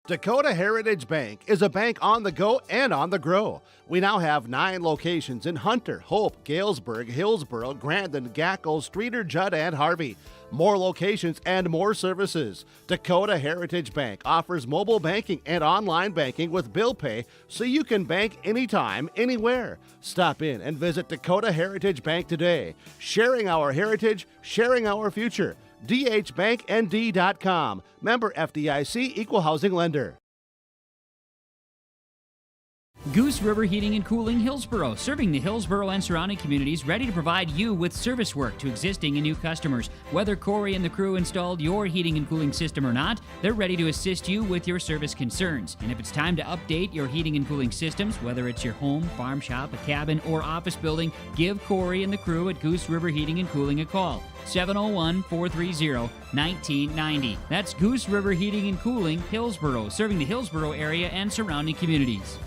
Dakota Heritage Bank is a bank on the go and on the grow. We now have 9 locations in Hunter, Hope, Galesburg, Hillsboro, Grandin, Gackle, Streeter, Judd, and Harvey. More locations and more services. Dakota Heritage Bank offers mobile banking and online banking with bill pay so you can bank anytime, anywhere. Stop in and visit Dakota Heritage Bank today. Sharing our heritage, sharing our future. dhbanknd.com. Member FDIC, Equal Housing Lender. Goose River Heating and Cooling, Hillsboro, serving the Hillsboro and surrounding communities, ready to provide you with service work to existing and new customers. Whether Corey and the crew installed your heating and cooling system or not, they're ready to assist you with your service concerns. And if it's time to update your heating and cooling systems, whether it's your home, farm shop, a cabin, or office building, give Corey and the crew at Goose River Heating and Cooling a call. 701-430-1990. That's Goose River Heating and Cooling, Hillsboro, serving the Hillsboro area and surrounding communities.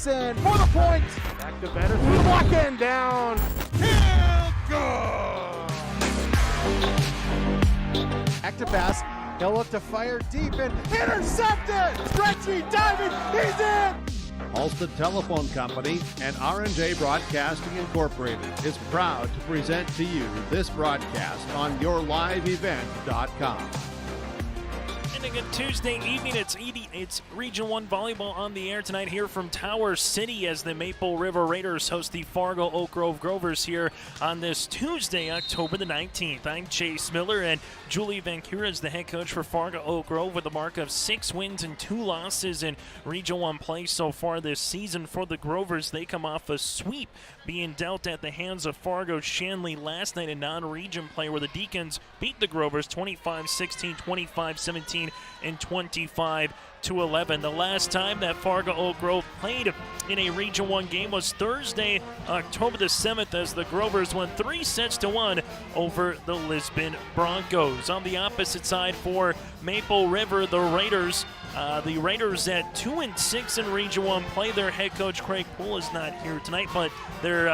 Johnson for the point. Back to better through the block and down. And goal! Back to pass. He'll look to fire deep and intercepted. Stretchy diving. He's in. Halstead Telephone Company and R&J Broadcasting Incorporated is proud to present to you this broadcast on yourliveevent.com. Ending a Tuesday evening, it's Region 1 Volleyball on the air tonight here from Tower City as the Maple River Raiders host the Fargo Oak Grove Grovers here on this Tuesday, October the 19th. I'm Chase Miller, and Julie Van Cura is the head coach for Fargo Oak Grove with a mark of 6 wins and 2 losses in Region 1 play so far this season. For the Grovers, they come off a sweep being dealt at the hands of Fargo Shanley last night in non-region play, where the Deacons beat the Grovers 25-16, 25-17, and 25-11. The last time that Fargo Oak Grove played in a Region 1 game was Thursday, October the 7th, as the Grovers won 3-1 over the Lisbon Broncos. On the opposite side for Maple River, the Raiders at 2-6 in Region 1 play. Their head coach Craig Poole is not here tonight, but their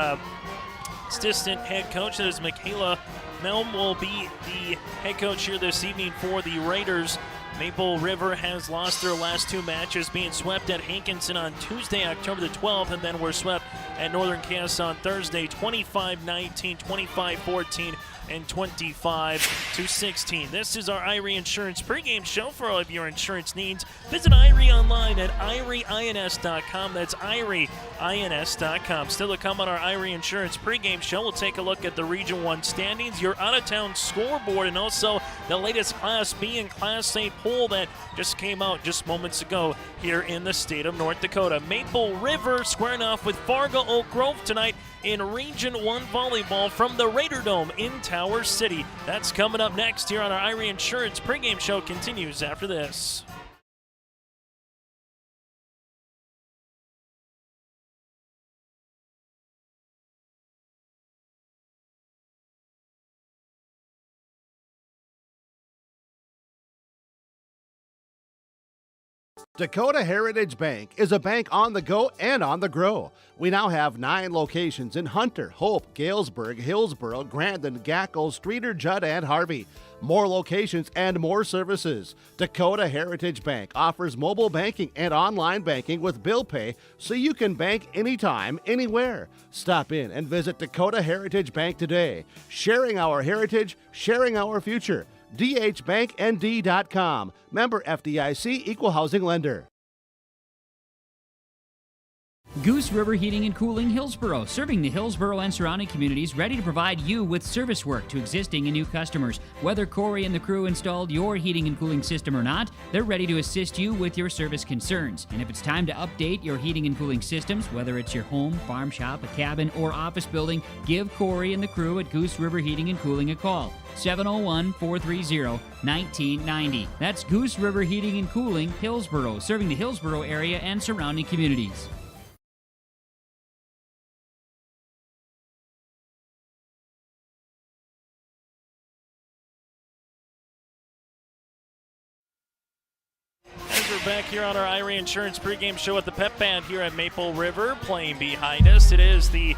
assistant head coach, that is Michaela Melm, will be the head coach here this evening for the Raiders. Maple River has lost their last 2 matches, being swept at Hankinson on Tuesday, October the 12th, and then were swept at Northern Cass on Thursday, 25-19, 25-14, and 25-16. This is our Irie Insurance pregame show. For all of your insurance needs, visit Irie online at irieins.com. That's irieins.com. Still to come on our Irie Insurance pregame show, we'll take a look at the Region 1 standings, your out-of-town scoreboard, and also the latest Class B and Class A poll that just came out just moments ago here in the state of North Dakota. Maple River squaring off with Fargo Oak Grove tonight in Region 1 Volleyball from the Raider Dome in Tower City. That's coming up next here on our Irie Insurance pregame show. Continues after this. Dakota Heritage Bank is a bank on the go and on the grow. We now have 9 locations in Hunter, Hope, Galesburg, Hillsboro, Grandin, Gackle, Streeter, Judd, and Harvey. More locations and more services. Dakota Heritage Bank offers mobile banking and online banking with bill pay, so you can bank anytime, anywhere. Stop in and visit Dakota Heritage Bank today. Sharing our heritage, sharing our future. dhbanknd.com. Member FDIC, Equal Housing Lender. Goose River Heating and Cooling Hillsboro, serving the Hillsboro and surrounding communities, ready to provide you with service work to existing and new customers. Whether Corey and the crew installed your heating and cooling system or not, they're ready to assist you with your service concerns. And if it's time to update your heating and cooling systems, whether it's your home, farm shop, a cabin, or office building, give Corey and the crew at Goose River Heating and Cooling a call. 701-430-1990. That's Goose River Heating and Cooling, Hillsboro, serving the Hillsboro area and surrounding communities. We're back here on our Irie Insurance pregame show at the Pep Band here at Maple River. Playing behind us, it is the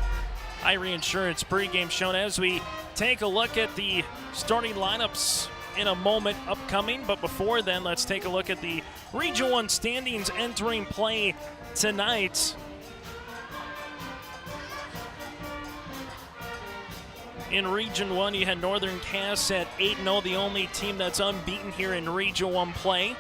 Irie Insurance pregame show. And as we take a look at the starting lineups in a moment upcoming, but before then, let's take a look at the Region 1 standings entering play tonight. In Region 1, you had Northern Cass at 8-0, the only team that's unbeaten here in Region 1 play.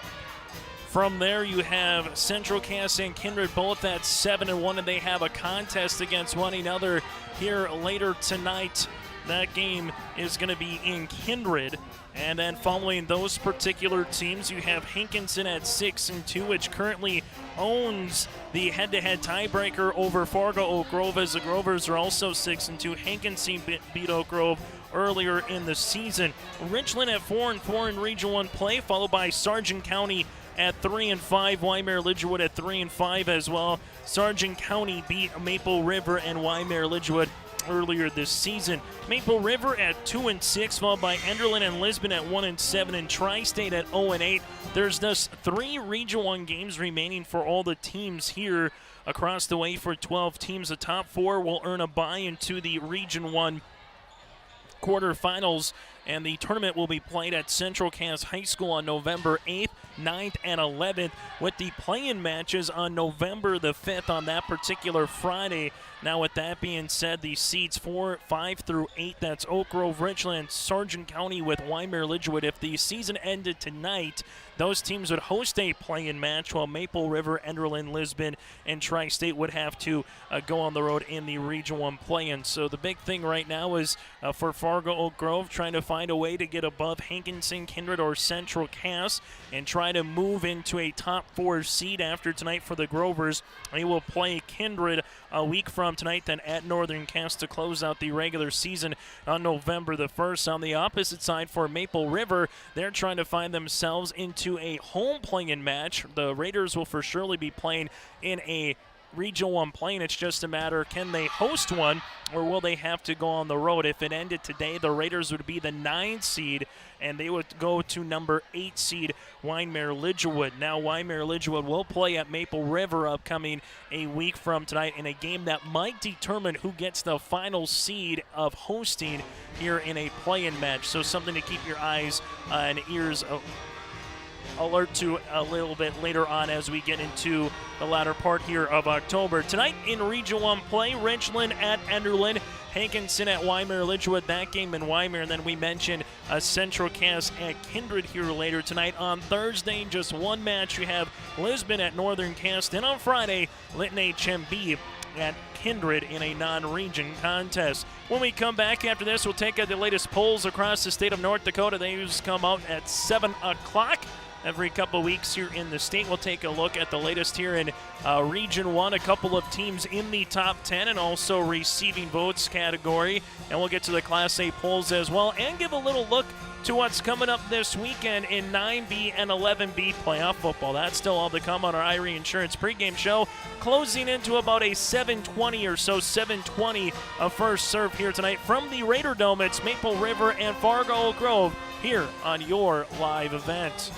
From there, you have Central Cass and Kindred both at 7-1, and they have a contest against one another here later tonight. That game is going to be in Kindred. And then following those particular teams, you have Hankinson at 6-2, which currently owns the head-to-head tiebreaker over Fargo Oak Grove, as the Grovers are also 6-2. Hankinson beat Oak Grove earlier in the season. Richland at 4-4 in Region 1 play, followed by Sargent County at 3-5, Waimea Lidgerwood at 3-5 as well. Sargent County beat Maple River and Waimea Lidgerwood earlier this season. Maple River at 2-6, followed by Enderlin and Lisbon at 1-7, and Tri-State at 0-8. There's just 3 Region 1 games remaining for all the teams here across the way for 12 teams. The top 4 will earn a bye into the Region 1 quarterfinals, and the tournament will be played at Central Cass High School on November 8th, 9th, and 11th, with the play-in matches on November the 5th on that particular Friday. Now, with that being said, the seeds 4, 5 through 8, that's Oak Grove, Richland, Sargent County with Wymer-Lidgewood. If the season ended tonight, those teams would host a play-in match, while Maple River, Enderlin, Lisbon, and Tri-State would have to go on the road in the Region 1 play-in. So the big thing right now is for Fargo Oak Grove trying to find a way to get above Hankinson, Kindred, or Central Cass and try to move into a top 4 seed after tonight for the Grovers. They will play Kindred a week from tonight, then at Northern Cass to close out the regular season on November the 1st. On the opposite side for Maple River, they're trying to find themselves into a home play-in match. The Raiders will for surely be playing in a Region 1 play-in. It's just a matter, can they host one, or will they have to go on the road? If it ended today, the Raiders would be the 9 seed, and they would go to number 8 seed Wymer-Lidgewood. Now, Wymer-Lidgewood will play at Maple River upcoming a week from tonight in a game that might determine who gets the final seed of hosting here in a play-in match. So something to keep your eyes and ears alert to a little bit later on as we get into the latter part here of October. Tonight in Region 1 play, Richland at Enderlin, Hankinson at Wymer-Lidgewood, that game in Wymer, and then we mentioned Central Cass at Kindred here later tonight. On Thursday, just one match, you have Lisbon at Northern Cass. Then on Friday, Lytton HMB at Kindred in a non-region contest. When we come back after this, we'll take the latest polls across the state of North Dakota. These come out at 7 o'clock. Every couple of weeks here in the state, we'll take a look at the latest here in Region 1, a couple of teams in the top 10 and also receiving votes category. And we'll get to the Class A polls as well and give a little look to what's coming up this weekend in 9B and 11B playoff football. That's still all to come on our Irie Insurance pregame show, closing into about a 7:20 or so, 7:20 of first serve here tonight from the Raider Dome. It's Maple River and Fargo Oak Grove here on your live event.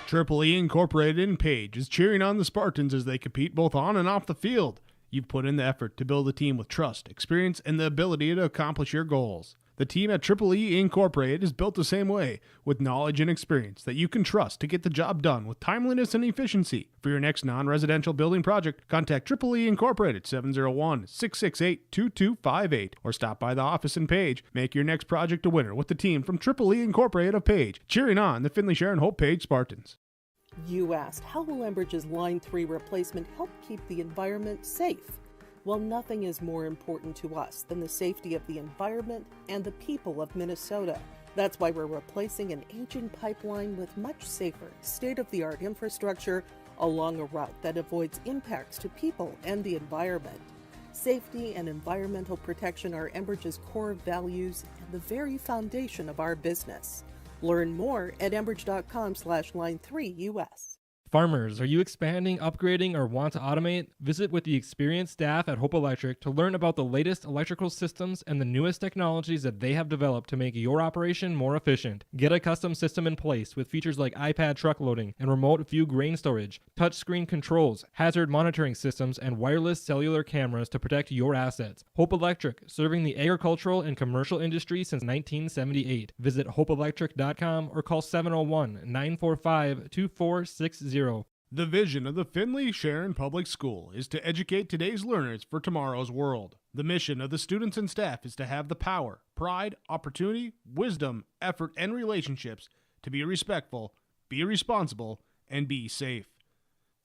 Triple E Incorporated in Page is cheering on the Spartans as they compete both on and off the field. You've put in the effort to build a team with trust, experience, and the ability to accomplish your goals. The team at Triple E Incorporated is built the same way, with knowledge and experience that you can trust to get the job done with timeliness and efficiency. For your next non-residential building project, contact Triple E Incorporated 701-668-2258 or stop by the office in Page. Make your next project a winner with the team from Triple E Incorporated of Page, cheering on the Finley Sharon Hope Page Spartans. You asked, how will Enbridge's Line 3 replacement help keep the environment safe? Well, nothing is more important to us than the safety of the environment and the people of Minnesota. That's why we're replacing an aging pipeline with much safer, state-of-the-art infrastructure along a route that avoids impacts to people and the environment. Safety and environmental protection are Enbridge's core values and the very foundation of our business. Learn more at enbridge.com/line3us. Farmers, are you expanding, upgrading, or want to automate? Visit with the experienced staff at Hope Electric to learn about the latest electrical systems and the newest technologies that they have developed to make your operation more efficient. Get a custom system in place with features like iPad truck loading and remote view grain storage, touchscreen controls, hazard monitoring systems, and wireless cellular cameras to protect your assets. Hope Electric, serving the agricultural and commercial industry since 1978. Visit hopeelectric.com or call 701-945-2460. The vision of the Finley Sharon Public School is to educate today's learners for tomorrow's world. The mission of the students and staff is to have the power, pride, opportunity, wisdom, effort, and relationships to be respectful, be responsible, and be safe.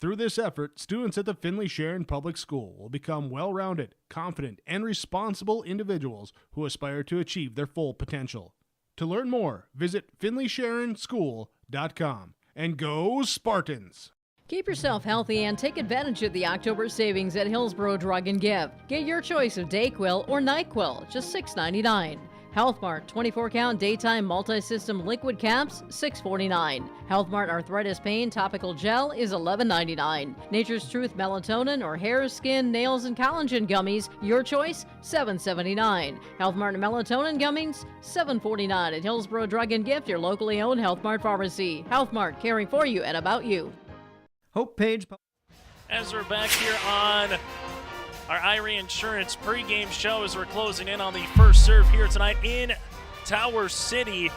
Through this effort, students at the Finley Sharon Public School will become well-rounded, confident, and responsible individuals who aspire to achieve their full potential. To learn more, visit finleysharonschool.com. And go Spartans! Keep yourself healthy and take advantage of the October savings at Hillsborough Drug and Give. Get your choice of DayQuil or NyQuil, just $6.99. Health Mart 24-count daytime multi-system liquid caps, $6.49. Health Mart Arthritis Pain topical gel is $11.99. Nature's Truth melatonin or hair, skin, nails, and collagen gummies, your choice, $7.79. Health Mart melatonin gummies, $7.49 at Hillsborough Drug and Gift, your locally owned Health Mart pharmacy. Health Mart, caring for you and about you. Hope Page. As we're back here on our Irie Insurance pregame show as we're closing in on the first serve here tonight in Tower City.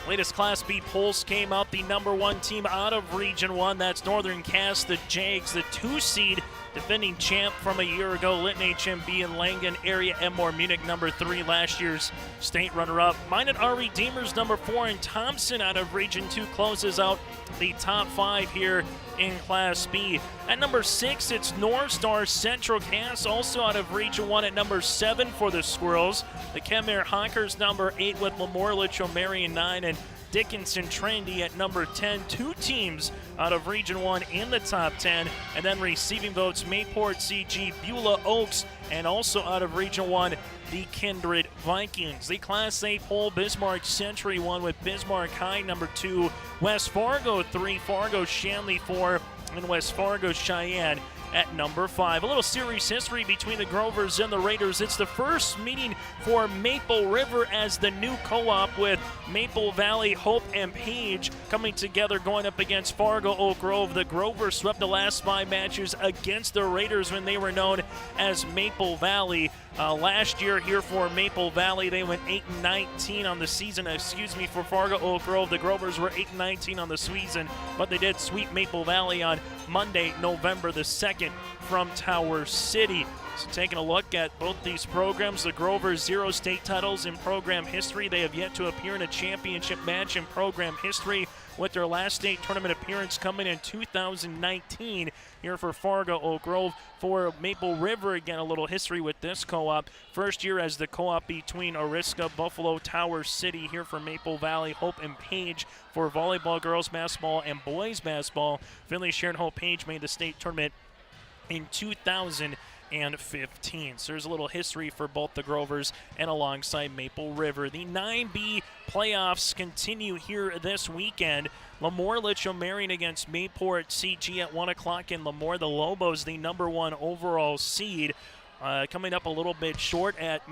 Latest Class B polls came out. The number 1 team out of Region 1, that's Northern Cass, the Jags, the 2 seed, defending champ from a year ago, Lytton HMB in Langen area, Emmore Munich, number 3, last year's state runner-up. Minot our Redeemers, number 4, and Thompson out of Region 2 closes out the top 5 here in Class B. At number 6, it's North Star Central Cass, also out of Region 1 at number 7 for the Squirrels. The Kenmare Hawkers, number 8 with Lamore Marion 9, and Dickinson Trinity at number 10. 2 teams out of Region 1 in the top 10. And then receiving votes, Mayport CG, Beulah Oaks, and also out of Region 1, the Kindred Vikings. The Class A poll, Bismarck Century 1 with Bismarck High, number 2. West Fargo 3, Fargo Shanley 4, and West Fargo Cheyenne at number 5. A little series history between the Grovers and the Raiders. It's the first meeting for Maple River as the new co-op, with Maple Valley, Hope, and Page coming together going up against Fargo Oak Grove. The Grovers swept the last 5 matches against the Raiders when they were known as Maple Valley. Last year here for Maple Valley, they went 8-19 on the season. For Fargo Oak Grove, the Grovers were 8-19 on the season, but they did sweep Maple Valley on Monday, November the 2nd from Tower City. So taking a look at both these programs, the Grovers 0 state titles in program history. They have yet to appear in a championship match in program history, with their last state tournament appearance coming in 2019 here for Fargo Oak Grove. For Maple River, again, a little history with this co-op. First year as the co-op between Oriska, Buffalo, Tower City here for Maple Valley, Hope, and Page for volleyball, girls basketball, and boys basketball. Finley Sharon Hope Page made the state tournament in 2015. So there's a little history for both the Grovers and alongside Maple River. The 9B playoffs continue here this weekend. Lamore Marion against Mayport CG at 1 o'clock in Lamore. The Lobos, the number 1 overall seed, coming up a little bit short at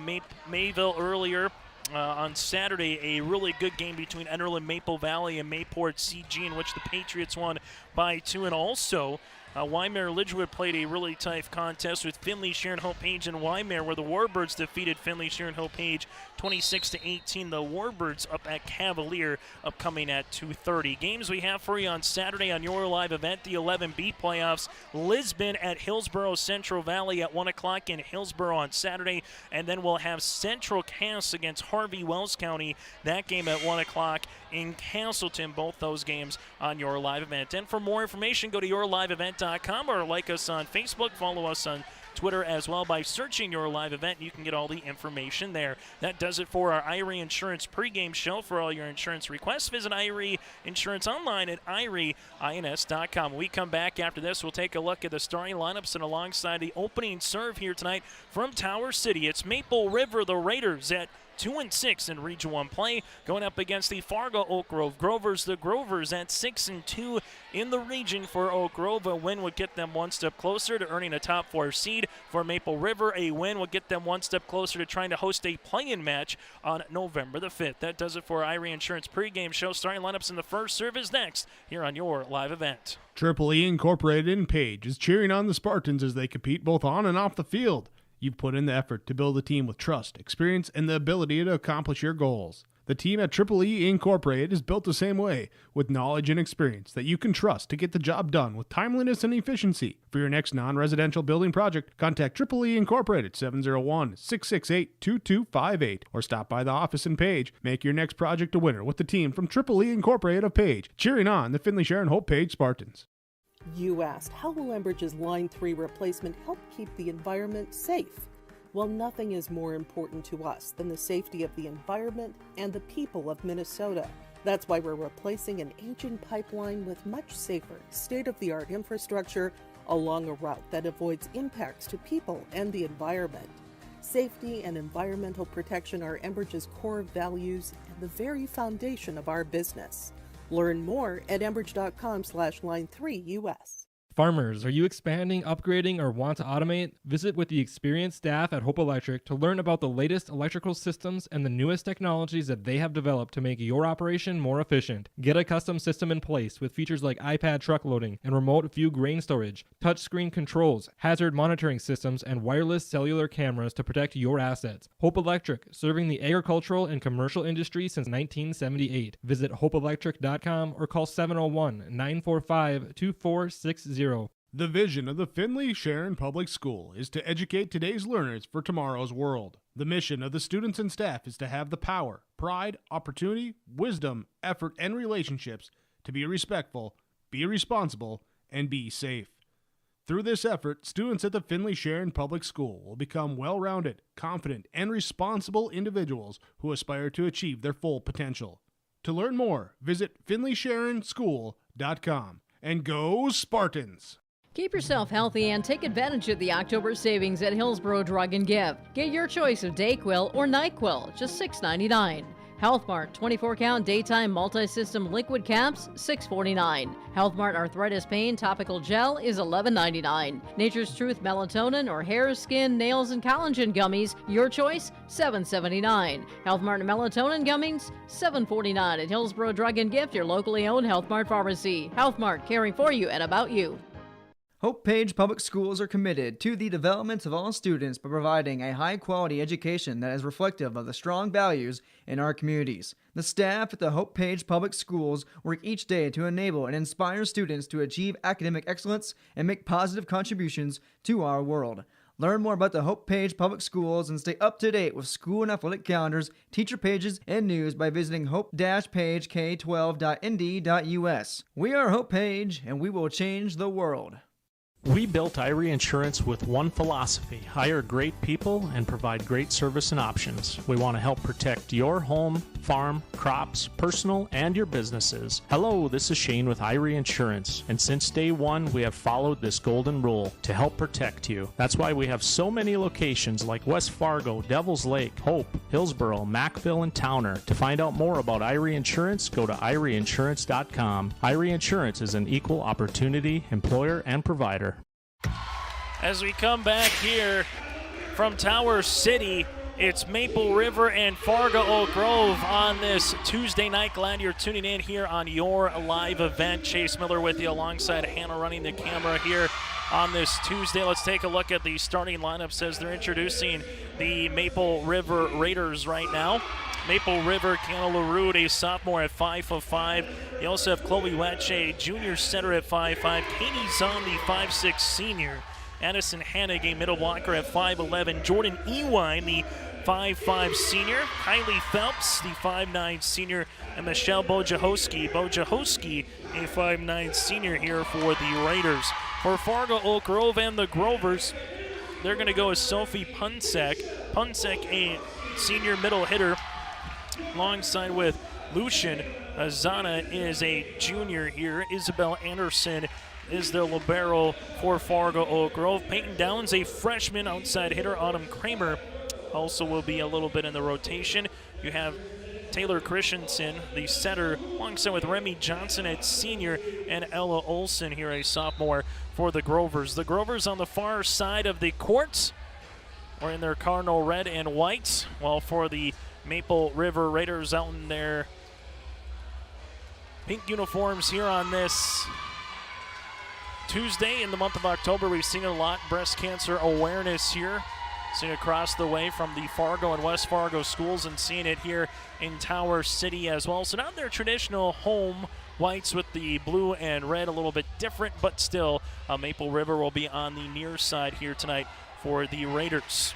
Mayville earlier. On Saturday, a really good game between Enderlin Maple Valley and Mayport CG, in which the Patriots won by 2. And also, Waimea Lidgewood played a really tough contest with Finley Sharon Hope Page and Waimea, where the Warbirds defeated Finley Sharon Hope Page 26-18. The Warbirds up at Cavalier, upcoming at 2:30. Games we have for you on Saturday on your live event, the 11B playoffs. Lisbon at Hillsborough Central Valley at 1 o'clock in Hillsborough on Saturday. And then we'll have Central Cass against Harvey Wells County. That game at 1 o'clock in Castleton. Both those games on your live event. And for more information, go to yourliveevent.com or like us on Facebook. Follow us on Twitter as well by searching Your Live Event. You can get all the information there. That does it for our Irie Insurance pregame show. For all your insurance requests, visit Irie Insurance online at IrieINS.com. When we come back after this, we'll take a look at the starting lineups and alongside the opening serve here tonight from Tower City. It's Maple River, the Raiders, at 2-6 in Region 1 play, going up against the Fargo Oak Grove Grovers. The Grovers at 6-2 in the region for Oak Grove. A win would get them one step closer to earning a top 4 seed. For Maple River, a win would get them one step closer to trying to host a play-in match on November the 5th. That does it for Irie Insurance pregame show. Starting lineups in the first serve is next here on your live event. Triple E Incorporated in Page is cheering on the Spartans as they compete both on and off the field. You've put in the effort to build a team with trust, experience, and the ability to accomplish your goals. The team at Triple E Incorporated is built the same way, with knowledge and experience that you can trust to get the job done with timeliness and efficiency. For your next non-residential building project, contact Triple E Incorporated 701-668-2258 or stop by the office in Page. Make your next project a winner with the team from Triple E Incorporated of Page, cheering on the Finley Sharon Hope Page Spartans. You asked, how will Enbridge's Line 3 replacement help keep the environment safe? Well, nothing is more important to us than the safety of the environment and the people of Minnesota. That's why we're replacing an ancient pipeline with much safer, state-of-the-art infrastructure along a route that avoids impacts to people and the environment. Safety and environmental protection are Enbridge's core values and the very foundation of our business. Learn more at enbridge.com/line3us. Farmers, are you expanding, upgrading, or want to automate? Visit with the experienced staff at Hope Electric to learn about the latest electrical systems and the newest technologies that they have developed to make your operation more efficient. Get a custom system in place with features like iPad truck loading and remote view grain storage, touchscreen controls, hazard monitoring systems, and wireless cellular cameras to protect your assets. Hope Electric, serving the agricultural and commercial industry since 1978. Visit hopeelectric.com or call 701-945-2460. The vision of the Findlay Sharon Public School is to educate today's learners for tomorrow's world. The mission of the students and staff is to have the power, pride, opportunity, wisdom, effort, and relationships to be respectful, be responsible, and be safe. Through this effort, students at the Findlay Sharon Public School will become well-rounded, confident, and responsible individuals who aspire to achieve their full potential. To learn more, visit FindlaySharonSchool.com. And go Spartans! Keep yourself healthy and take advantage of the October savings at Hillsborough Drug and Give. Get your choice of Dayquil or NyQuil, just $6.99. Health Mart 24-count daytime multi-system liquid caps, $6.49. Health Mart Arthritis Pain topical gel is $11.99. Nature's Truth melatonin or hair, skin, nails, and collagen gummies, your choice, $7.79. Health Mart melatonin gummies, $7.49 at Hillsborough Drug and Gift, your locally owned Health Mart pharmacy. Health Mart, caring for you and about you. Hope Page Public Schools are committed to the development of all students by providing a high-quality education that is reflective of the strong values in our communities. The staff at the Hope Page Public Schools work each day to enable and inspire students to achieve academic excellence and make positive contributions to our world. Learn more about the Hope Page Public Schools and stay up to date with school and athletic calendars, teacher pages, and news by visiting hope-pagek12.nd.us. We are Hope Page, and we will change the world. We built Irie Insurance with one philosophy: hire great people and provide great service and options. We want to help protect your home, farm, crops, personal, and your businesses. Hello, this is Shane with Irie Insurance, and since day one, we have followed this golden rule to help protect you. That's why we have so many locations like West Fargo, Devils Lake, Hope, Hillsborough, Mackville, and Towner. To find out more about Irie Insurance, go to IrieInsurance.com. Irie Insurance is an equal opportunity employer and provider. As we come back here from Tower City, it's Maple River and Fargo Oak Grove on this Tuesday night. Glad you're tuning in here on your live event. Chase Miller with you alongside Hannah running the camera here on this Tuesday. Let's take a look at the starting lineups as they're introducing the Maple River Raiders right now. Maple River, Kiana LaRue, a sophomore at 5'5". You also have Chloe Wetch, a junior center at 5'5". Katie Zahn, the 5'6" senior. Addison Hannig, a middle blocker at 5'11". Jordan Ewine, the 5'5" senior. Kylie Phelps, the 5'9" senior. And Michelle Bojahowski, a 5'9" senior here for the Raiders. For Fargo Oak Grove and the Grovers, they're going to go with Sophie Punsek. Punsek, a senior middle hitter, alongside with Lucian. Zana is a junior here. Isabel Anderson is the libero for Fargo Oak Grove. Peyton Downs, a freshman outside hitter. Autumn Kramer also will be a little bit in the rotation. You have Taylor Christensen, the setter, alongside with Remy Johnson at senior, and Ella Olson here, a sophomore for the Grovers. The Grovers on the far side of the court, or in their cardinal red and white, while for the Maple River Raiders out in their pink uniforms here on this Tuesday in the month of October. We've seen a lot breast cancer awareness here, seen across the way from the Fargo and West Fargo schools, and seeing it here in Tower City as well. So not their traditional home whites with the blue and red, a little bit different, but still Maple River will be on the near side here tonight for the Raiders.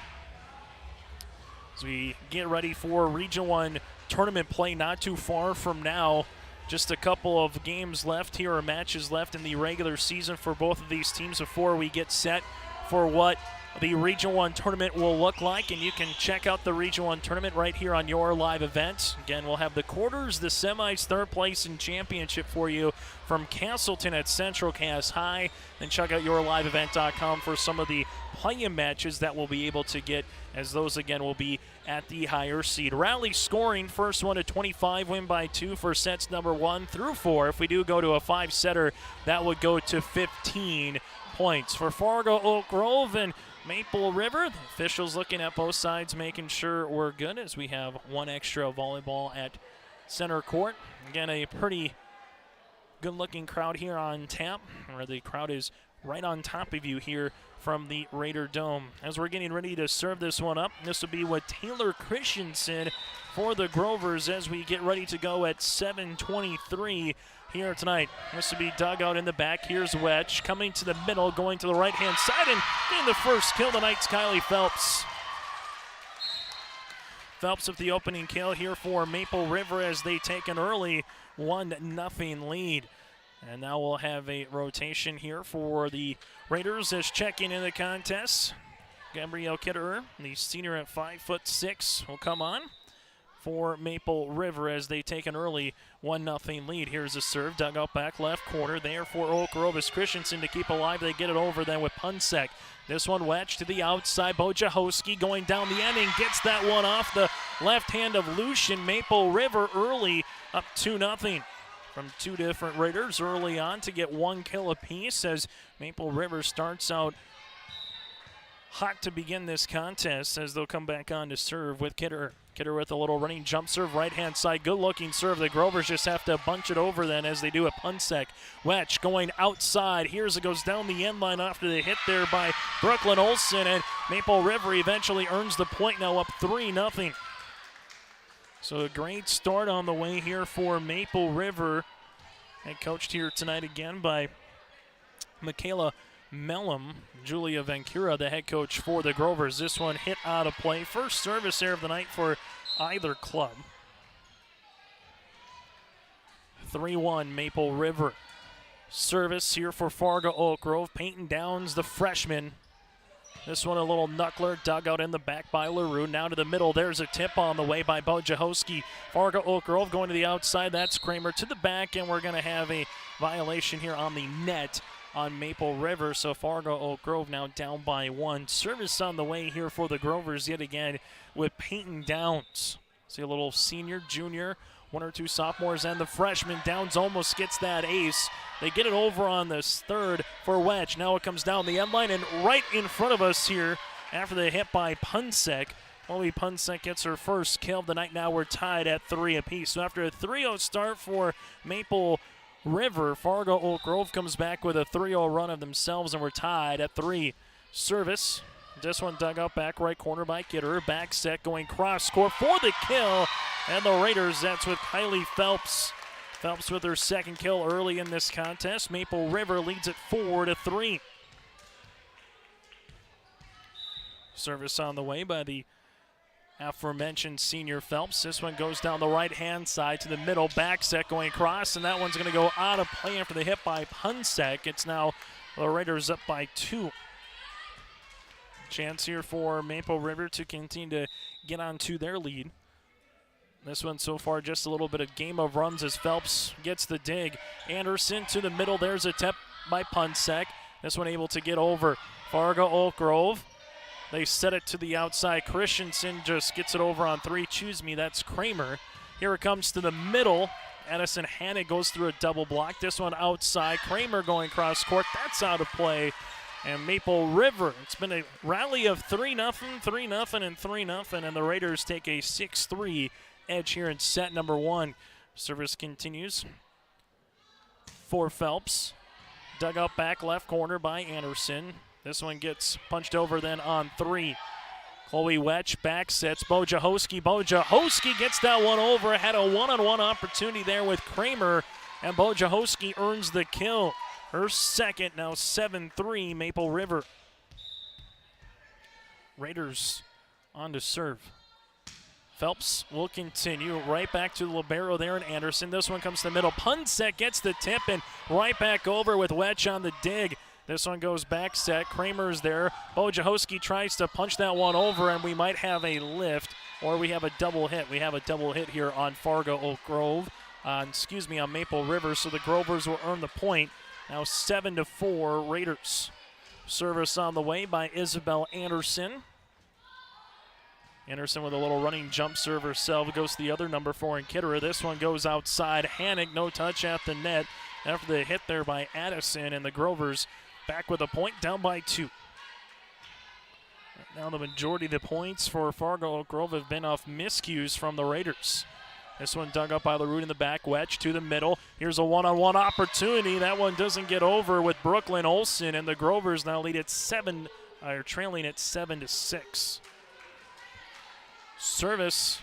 As we get ready for Region 1 tournament play not too far from now. Just a couple of games left here, or matches left in the regular season for both of these teams before we get set for what the Region 1 tournament will look like. And you can check out the Region 1 tournament right here on your live event. Again, we'll have the quarters, the semis, third place, and championship for you from Castleton at Central Cass High. Then check out yourliveevent.com for some of the play-in matches that we'll be able to get, as those again will be at the higher seed. Rally scoring, first one to 25, win by 2 for sets number 1 through 4. If we do go to a 5-setter, that would go to 15 points. For Fargo Oak Grove and Maple River, the officials looking at both sides, making sure we're good as we have one extra volleyball at center court. Again, a pretty good-looking crowd here on tap, where the crowd is right on top of you here from the Raider Dome. As we're getting ready to serve this one up, this will be with Taylor Christensen for the Grovers as we get ready to go at 7:23 here tonight. This will be dug out in the back. Here's Wedge coming to the middle, going to the right-hand side, and getting the first kill tonight's Kylie Phelps. Phelps with the opening kill here for Maple River as they take an early 1-0 lead. And now we'll have a rotation here for the Raiders as checking in the contest. Gabrielle Kitterer, the senior at 5'6", will come on for Maple River as they take an early 1-0 lead. Here's a serve, dug out back left corner there for Oak Grove as Christensen to keep alive. They get it over then with Punsek. This one wedged to the outside. Wojciechowski going down the end and gets that one off the left hand of Lucian. Maple River early up 2-0. From two different Raiders early on to get one kill apiece as Maple River starts out hot to begin this contest as they'll come back on to serve with Kidder. Kidder with a little running jump serve, right-hand side, good-looking serve. The Grovers just have to bunch it over then as they do a Punsek. Wetch going outside. Here's it goes down the end line after the hit there by Brooklyn Olsen, and Maple River eventually earns the point, now up 3-0. So a great start on the way here for Maple River, and coached here tonight again by Michaela Mellum. Julia Vancura, the head coach for the Grovers. This one hit out of play. First service there of the night for either club. 3-1 Maple River. Service here for Fargo Oak Grove. Peyton Downs, the freshman. This one a little knuckler, dug out in the back by LaRue. Now to the middle, there's a tip on the way by Wojciechowski. Fargo Oak Grove going to the outside, that's Kramer to the back, and we're going to have a violation here on the net on Maple River. So Fargo Oak Grove now down by 1. Service on the way here for the Grovers yet again with Peyton Downs. See a little senior, junior, one or two sophomores, and the freshman. Downs almost gets that ace. They get it over on this third for Wedge. Now it comes down the end line and right in front of us here after the hit by Punsek. Chloe Punsek gets her first kill of the night. Now we're tied at 3 apiece. So after a 3-0 start for Maple River, Fargo Oak Grove comes back with a 3-0 run of themselves, and we're tied at 3. Service. This one dug out back right corner by Kidder. Back set going cross court for the kill. And the Raiders, that's with Kylie Phelps. Phelps with her second kill early in this contest. Maple River leads it 4-3. Service on the way by the aforementioned senior Phelps. This one goes down the right-hand side to the middle. Back set going across, and that one's going to go out of play after the hit by Punsek. It's now the Raiders up by 2. Chance here for Maple River to continue to get on to their lead. This one so far just a little bit of game of runs as Phelps gets the dig. Anderson to the middle. There's a tip by Punsek. This one able to get over Fargo Oak Grove. They set it to the outside. Christensen just gets it over on 3. Choose me, that's Kramer. Here it comes to the middle. Addison Hannig goes through a double block. This one outside. Kramer going cross court. That's out of play. And Maple River, it's been a rally of 3-0, 3-0, and 3-0, and the Raiders take a 6-3 edge here in set number 1. Service continues for Phelps. Dug up back left corner by Anderson. This one gets punched over then on 3. Chloe Wetch back sets Wojciechowski. Wojciechowski gets that one over. Had a one-on-one opportunity there with Kramer, and Wojciechowski earns the kill. Her second, now 7-3 Maple River. Raiders on to serve. Phelps will continue right back to the libero there in Anderson. This one comes to the middle. Punsek gets the tip and right back over with Wedge on the dig. This one goes back set. Kramer's there. Wojciechowski tries to punch that one over, and we might have a lift, or we have a double hit. We have a double hit here on Fargo Oak Grove. On Maple River, so the Grovers will earn the point. Now 7-4 Raiders. Service on the way by Isabel Anderson. Anderson with a little running jump serve herself. Goes to the other number 4 in Kitterer. This one goes outside. Hannick, no touch at the net after the hit there by Addison, and the Grovers back with a point, down by 2. Right now the majority of the points for Fargo Oak Grove have been off miscues from the Raiders. This one dug up by LaRue in the back, wedge to the middle. Here's a one-on-one opportunity. That one doesn't get over with Brooklyn Olsen, and the Grovers now lead at trailing at 7-6. Service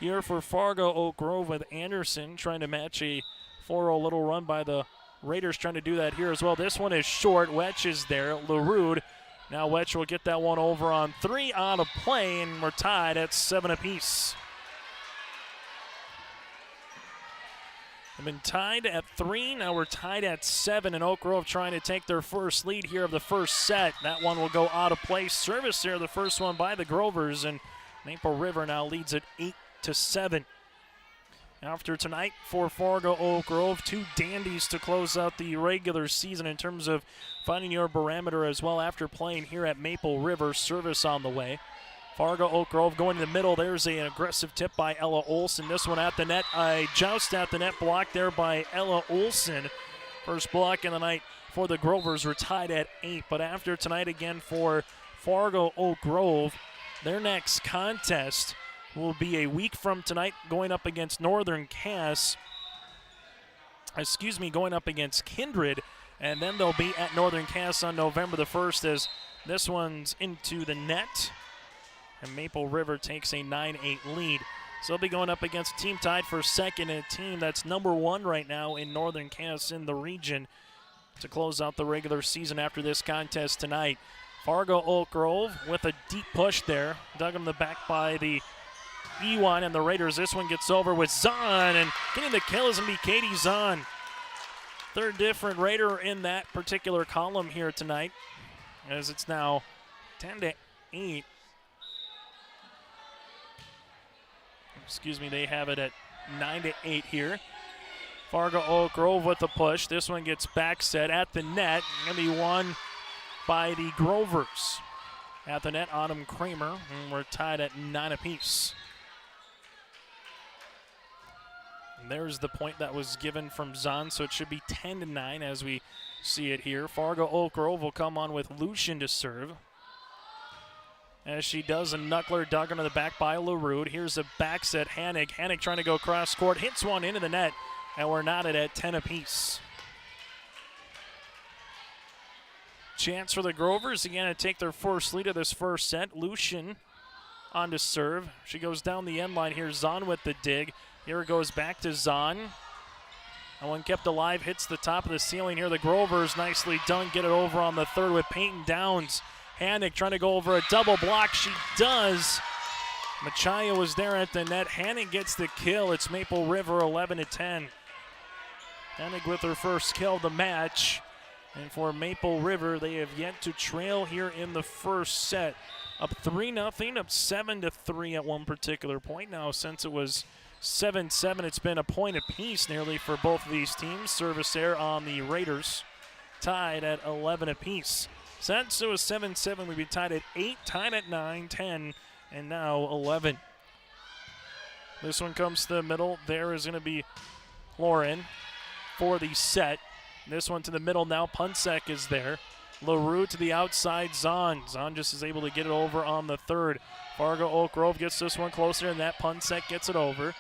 here for Fargo Oak Grove with Anderson trying to match a 4-0 little run by the Raiders, trying to do that here as well. This one is short. Wetch is there. LaRue. Now Wetch will get that one over on 3 on a play, and we're tied at 7 apiece. We've been tied at 3. Now we're tied at 7, and Oak Grove trying to take their first lead here of the first set. That one will go out of play. Service here, the first one by the Grovers, and Maple River now leads at 8-7. After tonight for Fargo Oak Grove, 2 dandies to close out the regular season in terms of finding your barometer as well after playing here at Maple River. Service on the way. Fargo Oak Grove going to the middle. There's an aggressive tip by Ella Olsen. This one at the net. A joust at the net, blocked there by Ella Olsen. First block in the night for the Grovers. We're tied at 8. But after tonight again for Fargo Oak Grove, their next contest will be a week from tonight, going up against going up against Kindred, and then they'll be at Northern Cass on November the 1st as this one's into the net, and Maple River takes a 9-8 lead. So they'll be going up against a team tied for second and a team that's number 1 right now in Northern Cass in the region to close out the regular season after this contest tonight. Fargo Oak Grove with a deep push there, dug in the back by the E1 and the Raiders. This one gets over with Zahn, and getting the kill is going to be Katie Zahn. Third different Raider in that particular column here tonight, as it's now 10-8. They have it at 9-8 here. Fargo Oak Grove with the push. This one gets back set at the net. Going to be won by the Grovers. At the net, Autumn Kramer, and we're tied at 9 apiece. And there's the point that was given from Zahn, so it should be 10-9 as we see it here. Fargo Oak Grove will come on with Lucian to serve. As she does, a knuckler dug into the back by LaRue. Here's a back set, Hannick. Hannick trying to go cross court, hits one into the net, and we're knotted at 10 apiece. Chance for the Grovers again to take their first lead of this first set. Lucian on to serve. She goes down the end line here. Zahn with the dig. Here it goes back to Zahn. That one kept alive, hits the top of the ceiling here. The Grovers nicely done, get it over on the third with Peyton Downs. Hannick trying to go over a double block. She does. Machaya was there at the net. Hannick gets the kill. It's Maple River 11-10. Hannick with her first kill of the match. And for Maple River, they have yet to trail here in the first set. Up 3-0, up 7-3 at one particular point. Now, since it was 7-7, it's been a point apiece nearly for both of these teams. Service there on the Raiders, tied at 11 apiece. Since it was 7-7, we'd be tied at 8, tied at 9, 10, and now 11. This one comes to the middle. There is going to be Lauren for the set. This one to the middle now. Punsek is there. LaRue to the outside. Zahn. Zahn just is able to get it over on the third. Fargo Oak Grove gets this one closer, and that Punsek gets it over.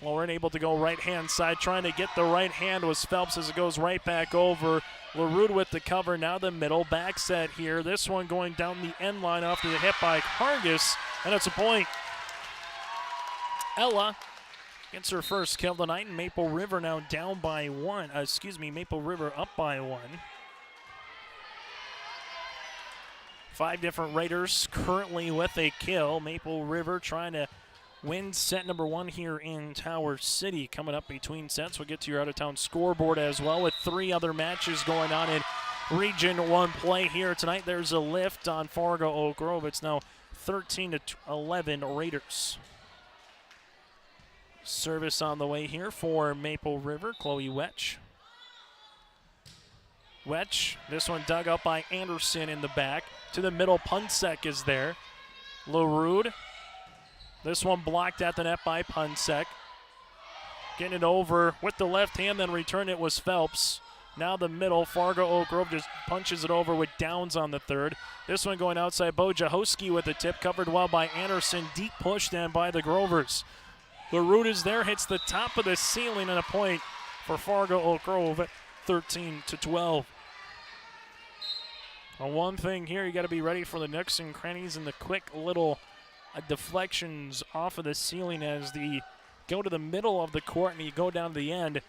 Lauren able to go right-hand side. Trying to get the right hand was Phelps as it goes right back over. LaRue with the cover. Now the middle. Back set here. This one going down the end line after the hit by Hargis, and it's a point. Ella gets her first kill tonight, and Maple River now down by 1. Maple River up by 1. 5 different Raiders currently with a kill. Maple River trying to win set number 1 here in Tower City. Coming up between sets, we'll get to your out-of-town scoreboard as well with 3 other matches going on in Region 1 play here tonight. There's a lift on Fargo Oak Grove. It's now 13-11 Raiders. Service on the way here for Maple River. Chloe Wetch Wetch, this one dug up by Anderson in the back. To the middle, Punsek is there. LaRude, this one blocked at the net by Punsek. Getting it over with the left hand, then return it was Phelps. Now the middle, Fargo Oak Grove just punches it over with Downs on the third. This one going outside, Bojahoski with the tip, covered well by Anderson. Deep push then by the Grovers. LaRude is there, hits the top of the ceiling, and a point for Fargo Oak Grove at 13-12. Well, one thing here, you got to be ready for the nooks and crannies and the quick little deflections off of the ceiling as the go to the middle of the court and you go down to the end.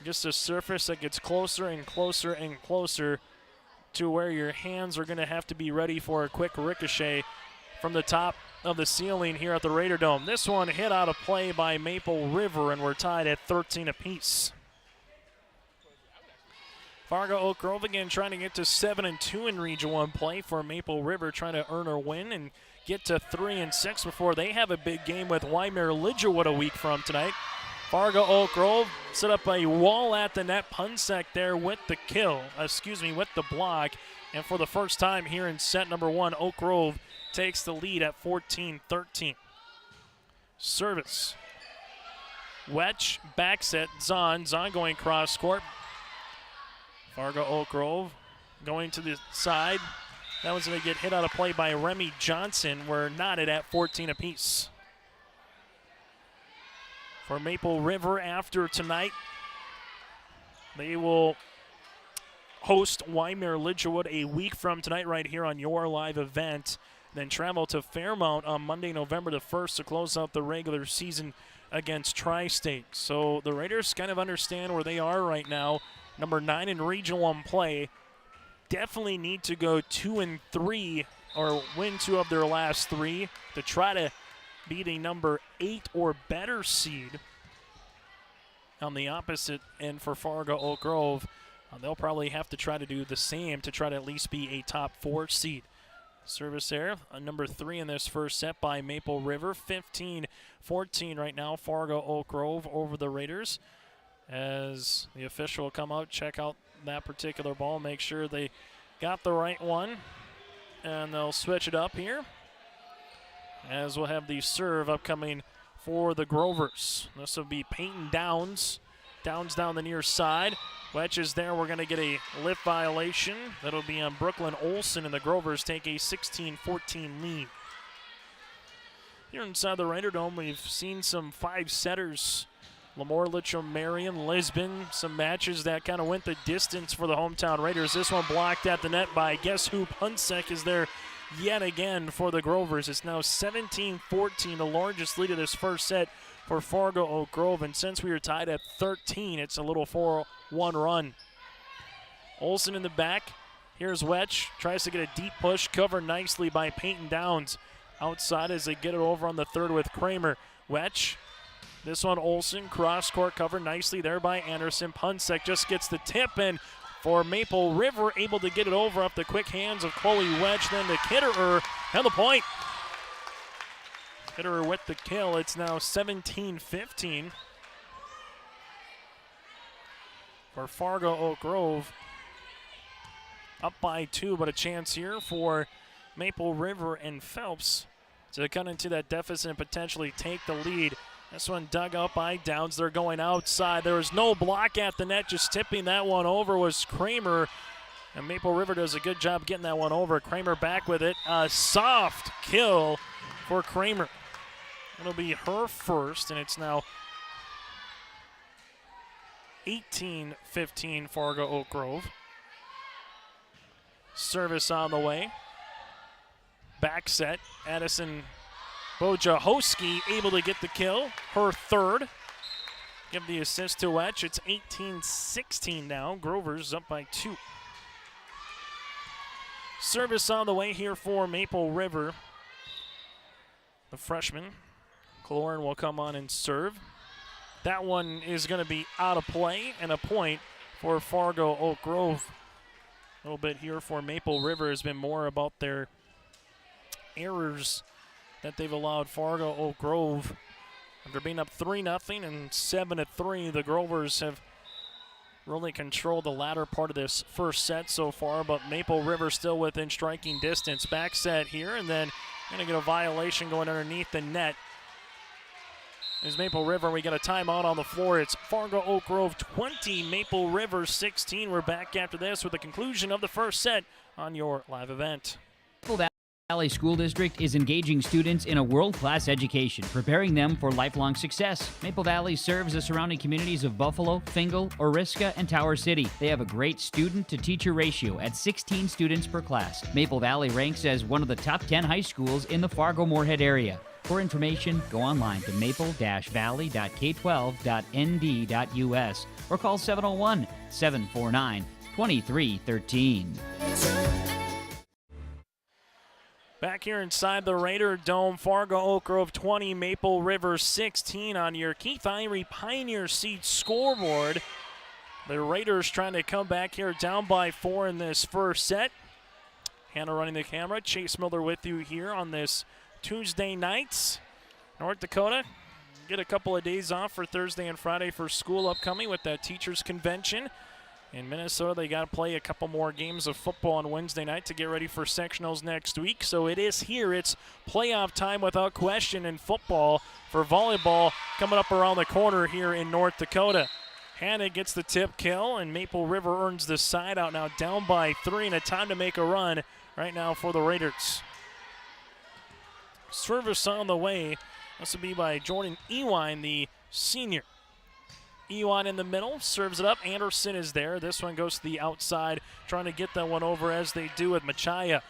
Just a surface that gets closer and closer and closer to where your hands are going to have to be ready for a quick ricochet from the top of the ceiling here at the Raider Dome. This one hit out of play by Maple River, and we're tied at 13 apiece. Fargo Oak Grove again trying to get to 7-2 in Region 1 play for Maple River, trying to earn a win and get to 3-6 before they have a big game with Wymer Lidgerwood a week from tonight. Fargo Oak Grove set up a wall at the net. Punsek there with the with the block. And for the first time here in set number one, Oak Grove takes the lead at 14-13. Service. Wetch, back set, Zahn going cross court. Fargo Oak Grove going to the side. That was going to get hit out of play by Remy Johnson. We're knotted at 14 apiece. For Maple River after tonight, they will host Wymer Lidgerwood a week from tonight right here on your live event. Then travel to Fairmount on Monday, November the 1st to close out the regular season against Tri-State. So the Raiders kind of understand where they are right now. Number 9 in Region 1 play. Definitely need to go 2-3 or win 2 of their last 3 to try to beat a number 8 or better seed. On the opposite end for Fargo Oak Grove, they'll probably have to try to do the same to try to at least be a top 4 seed. Service there, number 3 in this first set by Maple River. 15-14 right now, Fargo Oak Grove over the Raiders. As the official will come out, check out that particular ball, make sure they got the right one. And they'll switch it up here, as we'll have the serve upcoming for the Grovers. This will be Peyton Downs. Downs down the near side. Wetch is there. We're going to get a lift violation. That'll be on Brooklyn Olson, and the Grovers take a 16-14 lead. Here inside the Raider Dome, we've seen some 5-setters. Lemoore, Litcham, Marion, Lisbon, some matches that kind of went the distance for the hometown Raiders. This one blocked at the net by guess who? Punsek is there yet again for the Grovers. It's now 17-14, the largest lead of this first set for Fargo Oak Grove. And since we were tied at 13, it's a little 4-1 run. Olsen in the back. Here's Wetch. Tries to get a deep push, covered nicely by Peyton Downs. Outside as they get it over on the third with Kramer. Wetch. This one, Olsen, cross-court cover nicely there by Anderson. Punsek just gets the tip, and for Maple River, able to get it over off the quick hands of Chloe Wedge, then to Kitterer, and the point. Kitterer with the kill. It's now 17-15 for Fargo Oak Grove. Up by 2, but a chance here for Maple River and Phelps to cut into that deficit and potentially take the lead. This one dug up by Downs. They're going outside. There was no block at the net. Just tipping that one over was Kramer. And Maple River does a good job getting that one over. Kramer back with it. A soft kill for Kramer. It'll be her first, and it's now 18-15 Fargo Oak Grove. Service on the way. Back set. Addison Bojahoski able to get the kill, her third. Give the assist to Wetch. It's 18-16 now. Grovers up by 2. Service on the way here for Maple River. The freshman, Cloran, will come on and serve. That one is going to be out of play, and a point for Fargo Oak Grove. A little bit here for Maple River has been more about their errors that they've allowed Fargo Oak Grove. After being up 3-0 and 7-3, the Grovers have really controlled the latter part of this first set so far, but Maple River still within striking distance. Back set here, and then going to get a violation going underneath the net. As Maple River, we got a timeout on the floor. It's Fargo Oak Grove 20, Maple River 16. We're back after this with the conclusion of the first set on your live event. Maple Valley School District is engaging students in a world-class education, preparing them for lifelong success. Maple Valley serves the surrounding communities of Buffalo, Fingal, Oriska, and Tower City. They have a great student-to-teacher ratio at 16 students per class. Maple Valley ranks as one of the top 10 high schools in the Fargo-Moorhead area. For information, go online to maple-valley.k12.nd.us or call 701-749-2313. Back here inside the Raider Dome, Fargo Oak Grove 20, Maple River 16 on your Keith Irie Pioneer Seat scoreboard. The Raiders trying to come back here down by 4 in this first set. Hannah running the camera. Chase Miller with you here on this Tuesday night. North Dakota get a couple of days off for Thursday and Friday for school upcoming with that teachers convention. In Minnesota, they got to play a couple more games of football on Wednesday night to get ready for sectionals next week. So it is here. It's playoff time without question in football for volleyball coming up around the corner here in North Dakota. Hannah gets the tip kill, and Maple River earns the side out now down by 3, and a time to make a run right now for the Raiders. Service on the way. This will be by Jordan Ewine, the senior. Ewine in the middle, serves it up. Anderson is there. This one goes to the outside, trying to get that one over as they do with Machaya.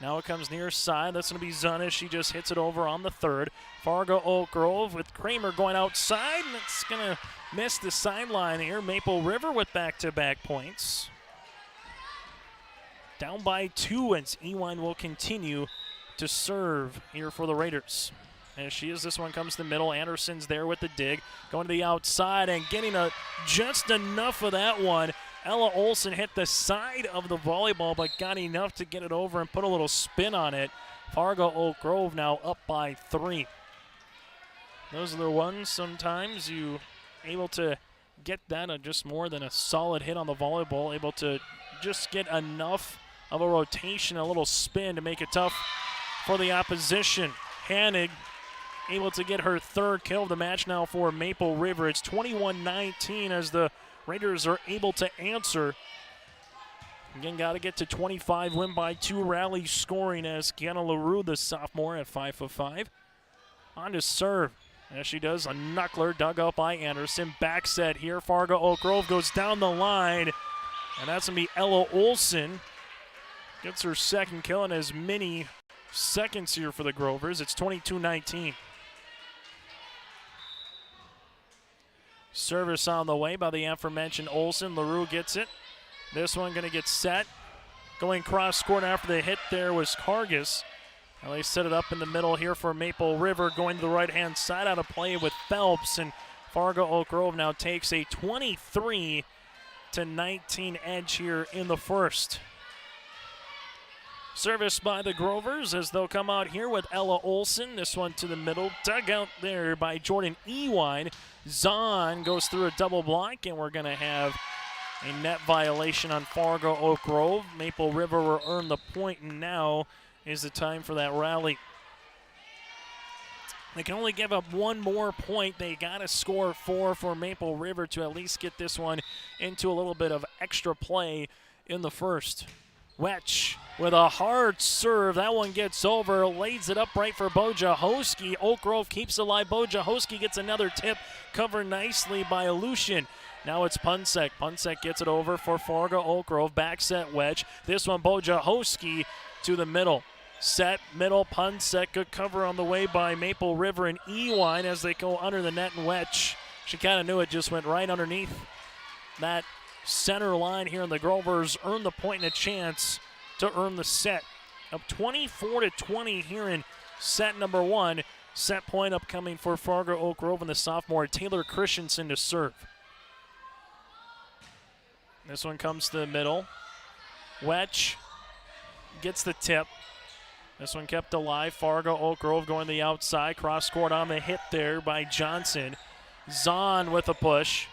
Now it comes near side. That's going to be Zuna. She just hits it over on the third. Fargo Oak Grove with Kramer going outside, and it's going to miss the sideline here. Maple River with back-to-back points. Down by 2, and Ewine will continue to serve here for the Raiders. As she is, this one comes to the middle. Anderson's there with the dig. Going to the outside and getting just enough of that one. Ella Olson hit the side of the volleyball, but got enough to get it over and put a little spin on it. Fargo Oak Grove now up by 3. Those are the ones sometimes you able to get that just more than a solid hit on the volleyball, able to just get enough of a rotation, a little spin to make it tough for the opposition. Hanig able to get her third kill of the match now for Maple River. It's 21-19 as the Raiders are able to answer. Again, got to get to 25, win by 2, rally scoring as Kiana LaRue, the sophomore, at 5 for 5. On to serve. As she does, a knuckler dug up by Anderson. Back set here. Fargo Oak Grove goes down the line. And that's going to be Ella Olson. Gets her second kill in as many seconds here for the Grovers. It's 22-19. Service on the way by the aforementioned Olson. LaRue gets it. This one going to get set. Going cross court after the hit there was Cargus. Now they set it up in the middle here for Maple River. Going to the right-hand side out of play with Phelps. And Fargo Oak Grove now takes a 23-19 edge here in the first. Service by the Grovers as they'll come out here with Ella Olson. This one to the middle. Dug out there by Jordan Ewine. Zahn goes through a double block, and we're going to have a net violation on Fargo Oak Grove. Maple River will earn the point, and now is the time for that rally. They can only give up one more point. They got to score 4 for Maple River to at least get this one into a little bit of extra play in the first. Wetch with a hard serve. That one gets over, lays it up right for Bojahoski. Oak Grove keeps it alive. Bojahoski gets another tip, covered nicely by Aleutian. Now it's Punsek. Punsek gets it over for Fargo Oak Grove. Back set Wedge. This one Bojahoski to the middle. Set, middle, Punsek. Good cover on the way by Maple River and Ewine as they go under the net and Wedge. She kind of knew it, just went right underneath that center line here, and the Grovers earn the point and a chance to earn the set. Up 24-20 here in set number 1. Set point upcoming for Fargo Oak Grove and the sophomore Taylor Christensen to serve. This one comes to the middle. Wetch gets the tip. This one kept alive. Fargo Oak Grove going to the outside. Cross court on the hit there by Johnson. Zahn with a push.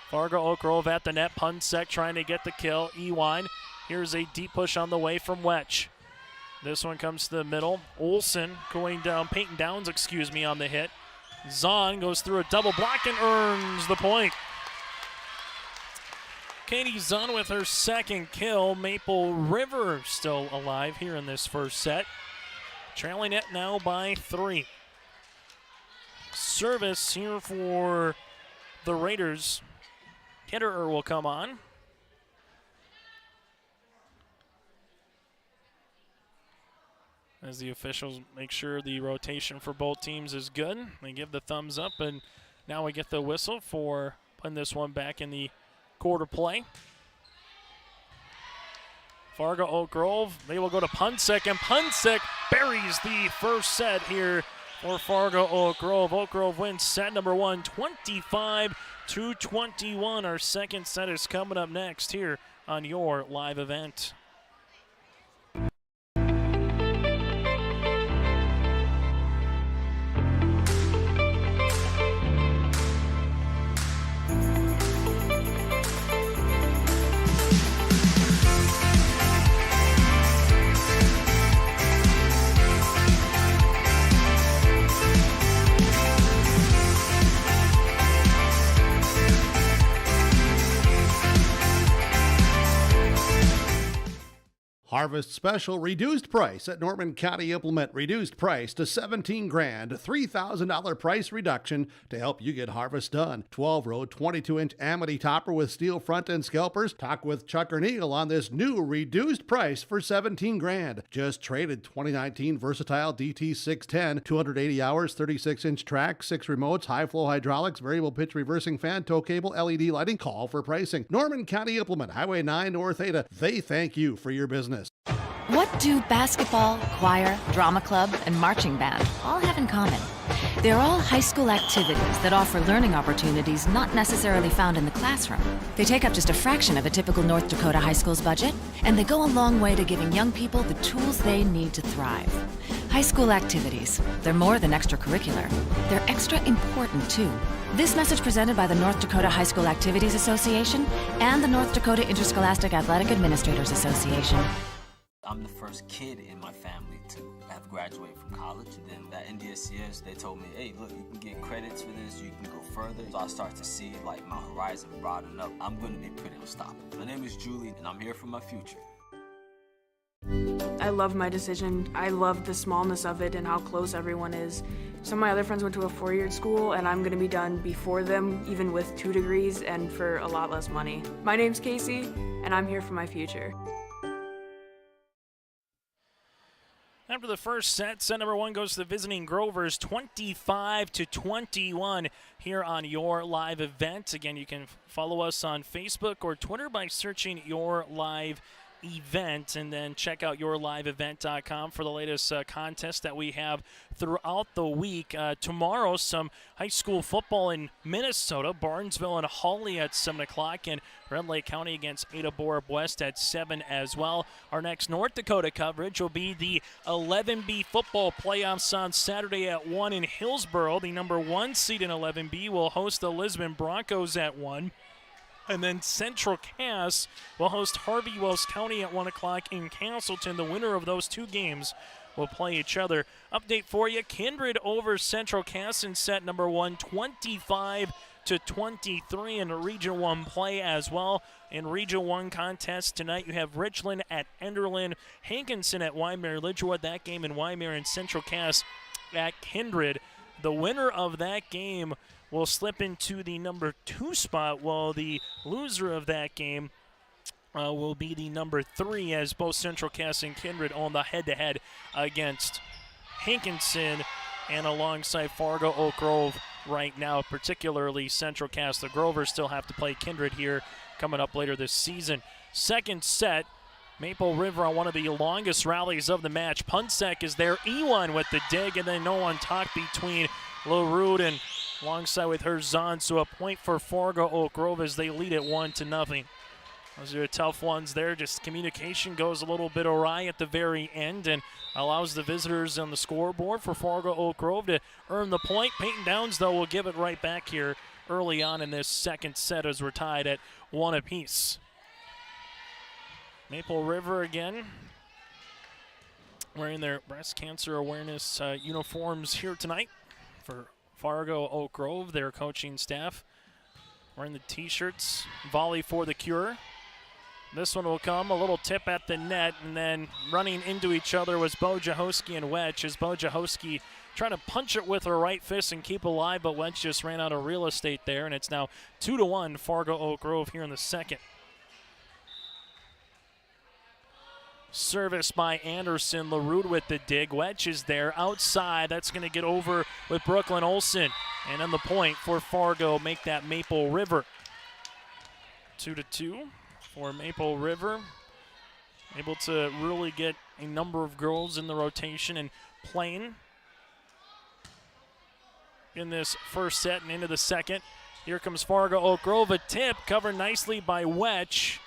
Fargo Oak Grove at the net. Punsek trying to get the kill. Ewine. Here's a deep push on the way from Wetch. This one comes to the middle. Olsen going down, Peyton Downs, on the hit. Zahn goes through a double block and earns the point. Katie Zahn with her second kill. Maple River still alive here in this first set. Trailing it now by 3. Service here for the Raiders. Hitterer will come on. As the officials make sure the rotation for both teams is good. They give the thumbs up, and now we get the whistle for putting this one back in the quarter play. Fargo Oak Grove, they will go to Punsek, and Punsek buries the first set here for Fargo Oak Grove. Oak Grove wins set number 1, 25-21. Our second set is coming up next here on your live event. Harvest Special reduced price at Norman County Implement. Reduced price to $17,000. $3,000 price reduction to help you get harvest done. 12-row, 22-inch Amity topper with steel front end scalpers. Talk with Chuck or Neil on this new reduced price for $17,000. Just traded 2019 Versatile DT610, 280 hours, 36-inch track, 6 remotes, high-flow hydraulics, variable pitch reversing fan, tow cable, LED lighting. Call for pricing. Norman County Implement, Highway 9 North Ada. They thank you for your business. What do basketball, choir, drama club, and marching band all have in common? They're all high school activities that offer learning opportunities not necessarily found in the classroom. They take up just a fraction of a typical North Dakota high school's budget, and they go a long way to giving young people the tools they need to thrive. High school activities, they're more than extracurricular. They're extra important, too. This message presented by the North Dakota High School Activities Association and the North Dakota Interscholastic Athletic Administrators Association. I'm the first kid in my family to have graduated from college. And then that NDSCS, they told me, hey, look, you can get credits for this, you can go further. So I start to see like my horizon broaden up. I'm going to be pretty unstoppable. My name is Julie, and I'm here for my future. I love my decision. I love the smallness of it and how close everyone is. Some of my other friends went to a 4-year school, and I'm going to be done before them, even with 2 degrees and for a lot less money. My name's Casey, and I'm here for my future. After the first set, set number 1 goes to the visiting Grovers, 25-21 here on your live event. Again, you can follow us on Facebook or Twitter by searching Your Live Event, and then check out yourliveevent.com for the latest contest that we have throughout the week. Tomorrow, some high school football in Minnesota, Barnesville and Hawley at 7 o'clock, and Red Lake County against Ada Borup West at 7 as well. Our next North Dakota coverage will be the 11B football playoffs on Saturday at 1 in Hillsboro. The number 1 seed in 11B will host the Lisbon Broncos at 1. And then Central Cass will host Harvey Wells County at 1 o'clock in Castleton. The winner of those 2 games will play each other. Update for you, Kindred over Central Cass in set number 1, 25-23 in Region 1 play as well. In Region 1 contest tonight, you have Richland at Enderlin, Hankinson at Wyoming Lidgewood. That game in Wyoming, and Central Cass at Kindred. The winner of that game will slip into the number 2 spot, while the loser of that game will be the number 3, as both Central Cass and Kindred on the head-to-head against Hankinson and alongside Fargo Oak Grove right now, particularly Central Cass. The Grovers still have to play Kindred here coming up later this season. Second set, Maple River on one of the longest rallies of the match. Punsek is there, Ewan with the dig, and then no one talk between LaRue and alongside with her Zahn. So a point for Fargo Oak Grove as they lead it 1-0. Those are tough ones there. Just communication goes a little bit awry at the very end and allows the visitors on the scoreboard for Fargo Oak Grove to earn the point. Peyton Downs, though, will give it right back here early on in this second set as we're tied at 1 apiece. Maple River again wearing their breast cancer awareness uniforms here tonight for Fargo Oak Grove, their coaching staff. Wearing the t-shirts, Volley for the Cure. This one will come, a little tip at the net, and then running into each other was Bo Jahowski and Wedge, as Bo Jahowski trying to punch it with her right fist and keep alive, but Wedge just ran out of real estate there, and it's now 2-1 Fargo Oak Grove here in the second. Service by Anderson. LaRue with the dig. Wedge is there outside. That's going to get over with Brooklyn Olsen. And on the point for Fargo, make that Maple River. 2-2 for Maple River. Able to really get a number of girls in the rotation and playing in this first set and into the second. Here comes Fargo Oak Grove. A tip covered nicely by Wedge.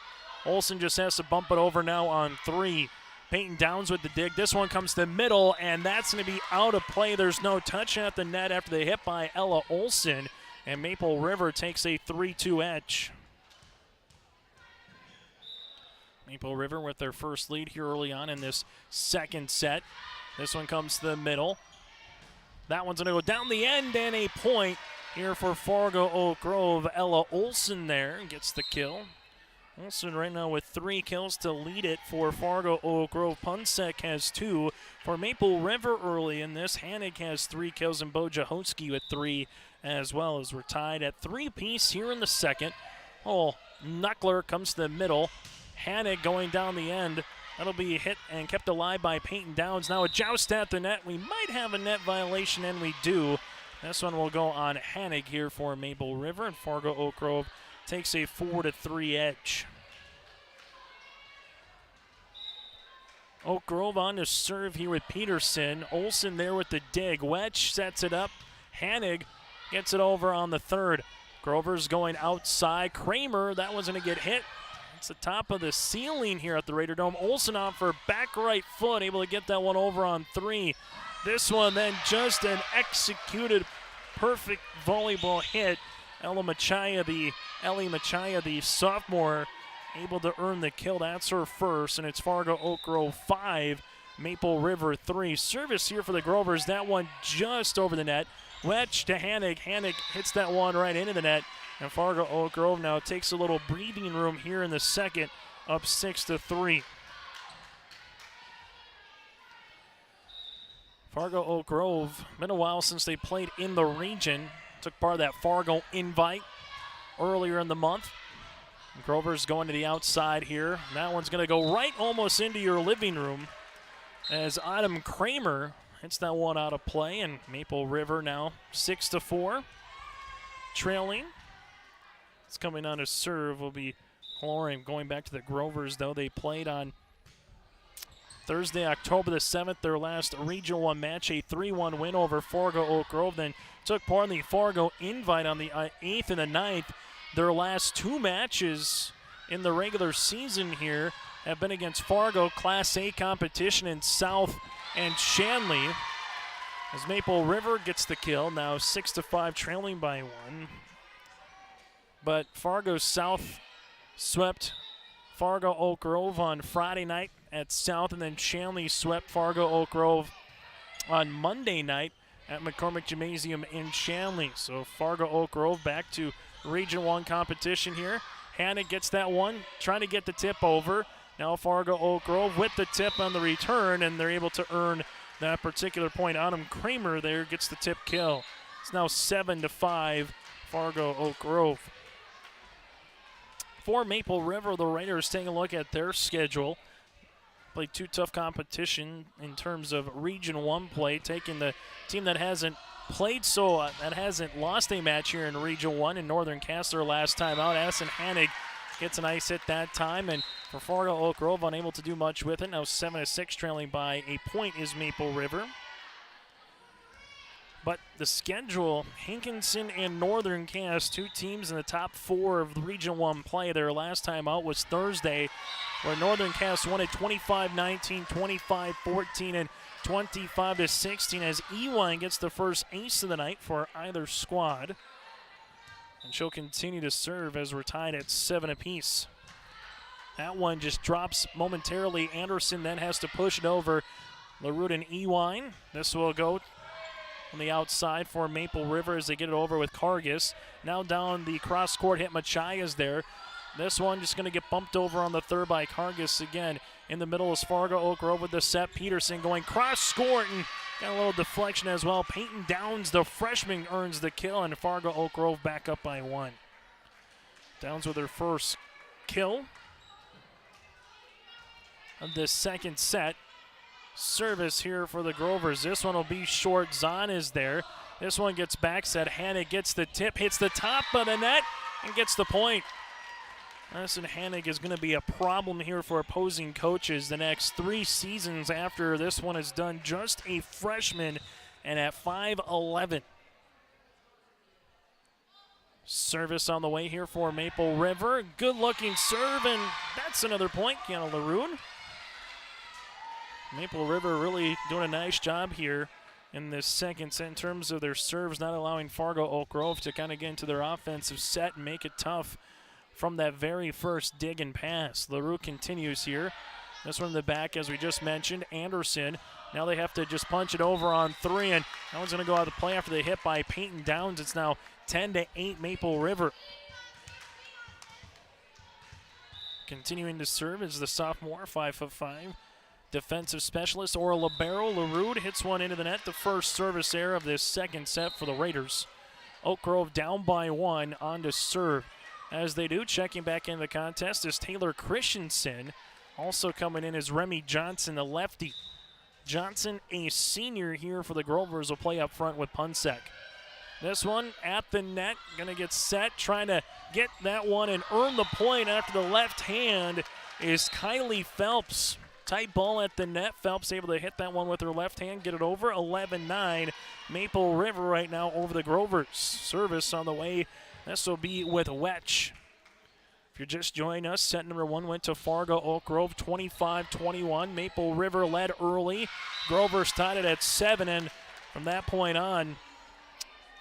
Olsen just has to bump it over now on 3. Peyton Downs with the dig. This one comes to the middle, and that's going to be out of play. There's no touch at the net after the hit by Ella Olsen, and Maple River takes a 3-2 edge. Maple River with their first lead here early on in this second set. This one comes to the middle. That one's going to go down the end, and a point here for Fargo Oak Grove. Ella Olsen there gets the kill. Olsen right now with 3 kills to lead it for Fargo Oak Grove. Punsek has 2. For Maple River early in this, Hanig has 3 kills and Bo Jahowski with 3 as well, as we're tied at 3-piece here in the second. Oh, Knuckler comes to the middle. Hanig going down the end. That'll be hit and kept alive by Peyton Downs. Now a joust at the net. We might have a net violation, and we do. This one will go on Hanig here for Maple River, and Fargo Oak Grove takes a 4-3 edge. Oak Grove on to serve here with Peterson. Olsen there with the dig. Wedge sets it up. Hanig gets it over on the third. Grover's going outside. Kramer, that one's going to get hit. It's the top of the ceiling here at the Raider Dome. Olsen off her back right foot, able to get that one over on 3. This one then just an executed perfect volleyball hit. Ellie Machaya, the sophomore, able to earn the kill. That's her first, and it's Fargo Oak Grove 5, Maple River 3. Service here for the Grovers. That one just over the net. Wedge to Hanig. Hanig hits that one right into the net, and Fargo Oak Grove now takes a little breathing room here in the second, up 6-3. Fargo Oak Grove, been a while since they played in the region. Took part of that Fargo invite earlier in the month. Grover's going to the outside here. That one's going to go right almost into your living room as Autumn Kramer hits that one out of play, and Maple River now 6-4. Trailing. It's coming on to serve will be Chlorine. Going back to the Grovers, though, they played on Thursday, October the 7th, their last Regional 1 match, a 3-1 win over Fargo Oak Grove. Then took part in the Fargo invite on the 8th and the 9th. Their last 2 matches in the regular season here have been against Fargo, Class A competition in South and Shanley. As Maple River gets the kill, now 6-5, trailing by 1. But Fargo South swept Fargo Oak Grove on Friday night at South, and then Shanley swept Fargo Oak Grove on Monday night at McCormick Gymnasium in Shanley. So Fargo Oak Grove back to Region 1 competition here. Hanna gets that one, trying to get the tip over. Now Fargo Oak Grove with the tip on the return, and they're able to earn that particular point. Autumn Kramer there gets the tip kill. It's now 7-5 Fargo Oak Grove. For Maple River, the Raiders taking a look at their schedule. Played 2 tough competition in terms of Region 1 play, taking the team that hasn't played that hasn't lost a match here in Region 1 in Northern Cass last time out. Addison Hanig gets a nice hit that time, and for Fargo Oak Grove, unable to do much with it. Now 7-6, trailing by a point is Maple River. But the schedule, Hankinson and Northern Cass, 2 teams in the top 4 of the Region 1 play. Their last time out was Thursday, where Northern Cass won at 25-19, 25-14, and 25-16 as Ewine gets the first ace of the night for either squad. And she'll continue to serve as we're tied at 7 apiece. That one just drops momentarily. Anderson then has to push it over. LaRue and Ewine. This will go on the outside for Maple River as they get it over with Cargus. Now down the cross court hit. Machias there. This one just going to get bumped over on the third by Cargus again. In the middle is Fargo Oak Grove with the set. Peterson going cross court and got a little deflection as well. Peyton Downs, the freshman, earns the kill, and Fargo Oak Grove back up by 1. Downs with her first kill of the second set. Service here for the Grovers. This one will be short. Zahn is there. This one gets back set. Hannig gets the tip, hits the top of the net, and gets the point. Madison Hannig is going to be a problem here for opposing coaches the next 3 seasons after this one is done. Just a freshman and at 5'11". Service on the way here for Maple River. Good looking serve, and that's another point. Kiana LaRue. Maple River really doing a nice job here in this second set in terms of their serves, not allowing Fargo Oak Grove to kind of get into their offensive set and make it tough from that very first dig and pass. LaRue continues here. This one in the back, as we just mentioned, Anderson. Now they have to just punch it over on 3, and that one's going to go out of play after the hit by Peyton Downs. It's now 10-8 Maple River. Continuing to serve is the sophomore, 5'5". Defensive specialist or libero. LaRue hits one into the net. The first service error of this second set for the Raiders. Oak Grove down by 1 on to serve. As they do, checking back into the contest is Taylor Christensen. Also coming in is Remy Johnson, the lefty. Johnson, a senior here for the Grovers, will play up front with Punsek. This one at the net, going to get set, trying to get that one and earn the point after the left hand is Kylie Phelps. Tight ball at the net. Phelps able to hit that one with her left hand, get it over. 11-9. Maple River right now over the Grovers. Service on the way. This will be with Wetch. If you're just joining us, set number 1 went to Fargo Oak Grove, 25-21. Maple River led early. Grovers tied it at 7, and from that point on,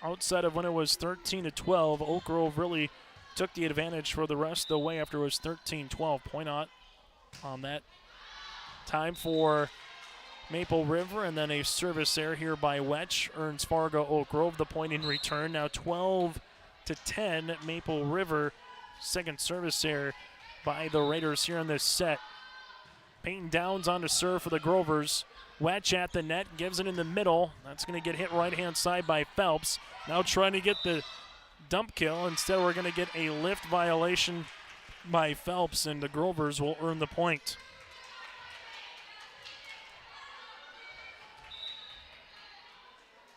outside of when it was 13-12, Oak Grove really took the advantage for the rest of the way after it was 13-12. Point out on that time for Maple River, and then a service error here by Wetch earns Fargo Oak Grove the point in return. Now 12-10 Maple River. Second service error by the Raiders here in this set. Peyton Downs on to serve for the Grovers. Wetch at the net, gives it in the middle. That's going to get hit right-hand side by Phelps. Now trying to get the dump kill. Instead, we're going to get a lift violation by Phelps, and the Grovers will earn the point.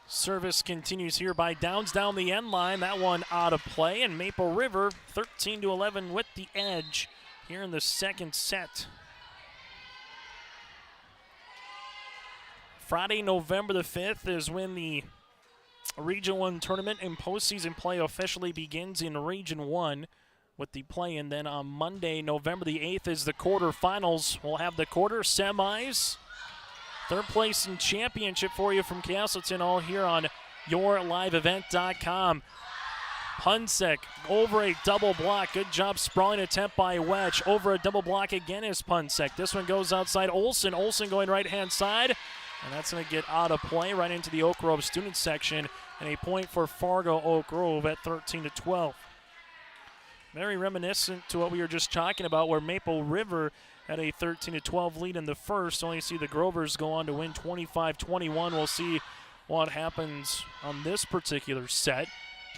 Service continues here by Downs down the end line. That one out of play, and Maple River 13-11 with the edge here in the second set. Friday, November the 5th is when the Region 1 tournament and postseason play officially begins in Region 1 with the play-in. Then on Monday, November the 8th is the quarterfinals. We'll have the quarter, semis, third place and championship for you from Castleton, all here on yourliveevent.com. Punsek over a double block. Good job sprawling attempt by Wetch. Over a double block again is Punsek. This one goes outside Olsen. Olsen going right-hand side. And that's going to get out of play right into the Oak Grove student section. And a point for Fargo Oak Grove at 13-12. Very reminiscent to what we were just talking about, where Maple River had a 13-12 lead in the first. Only see the Grovers go on to win 25-21. We'll see what happens on this particular set.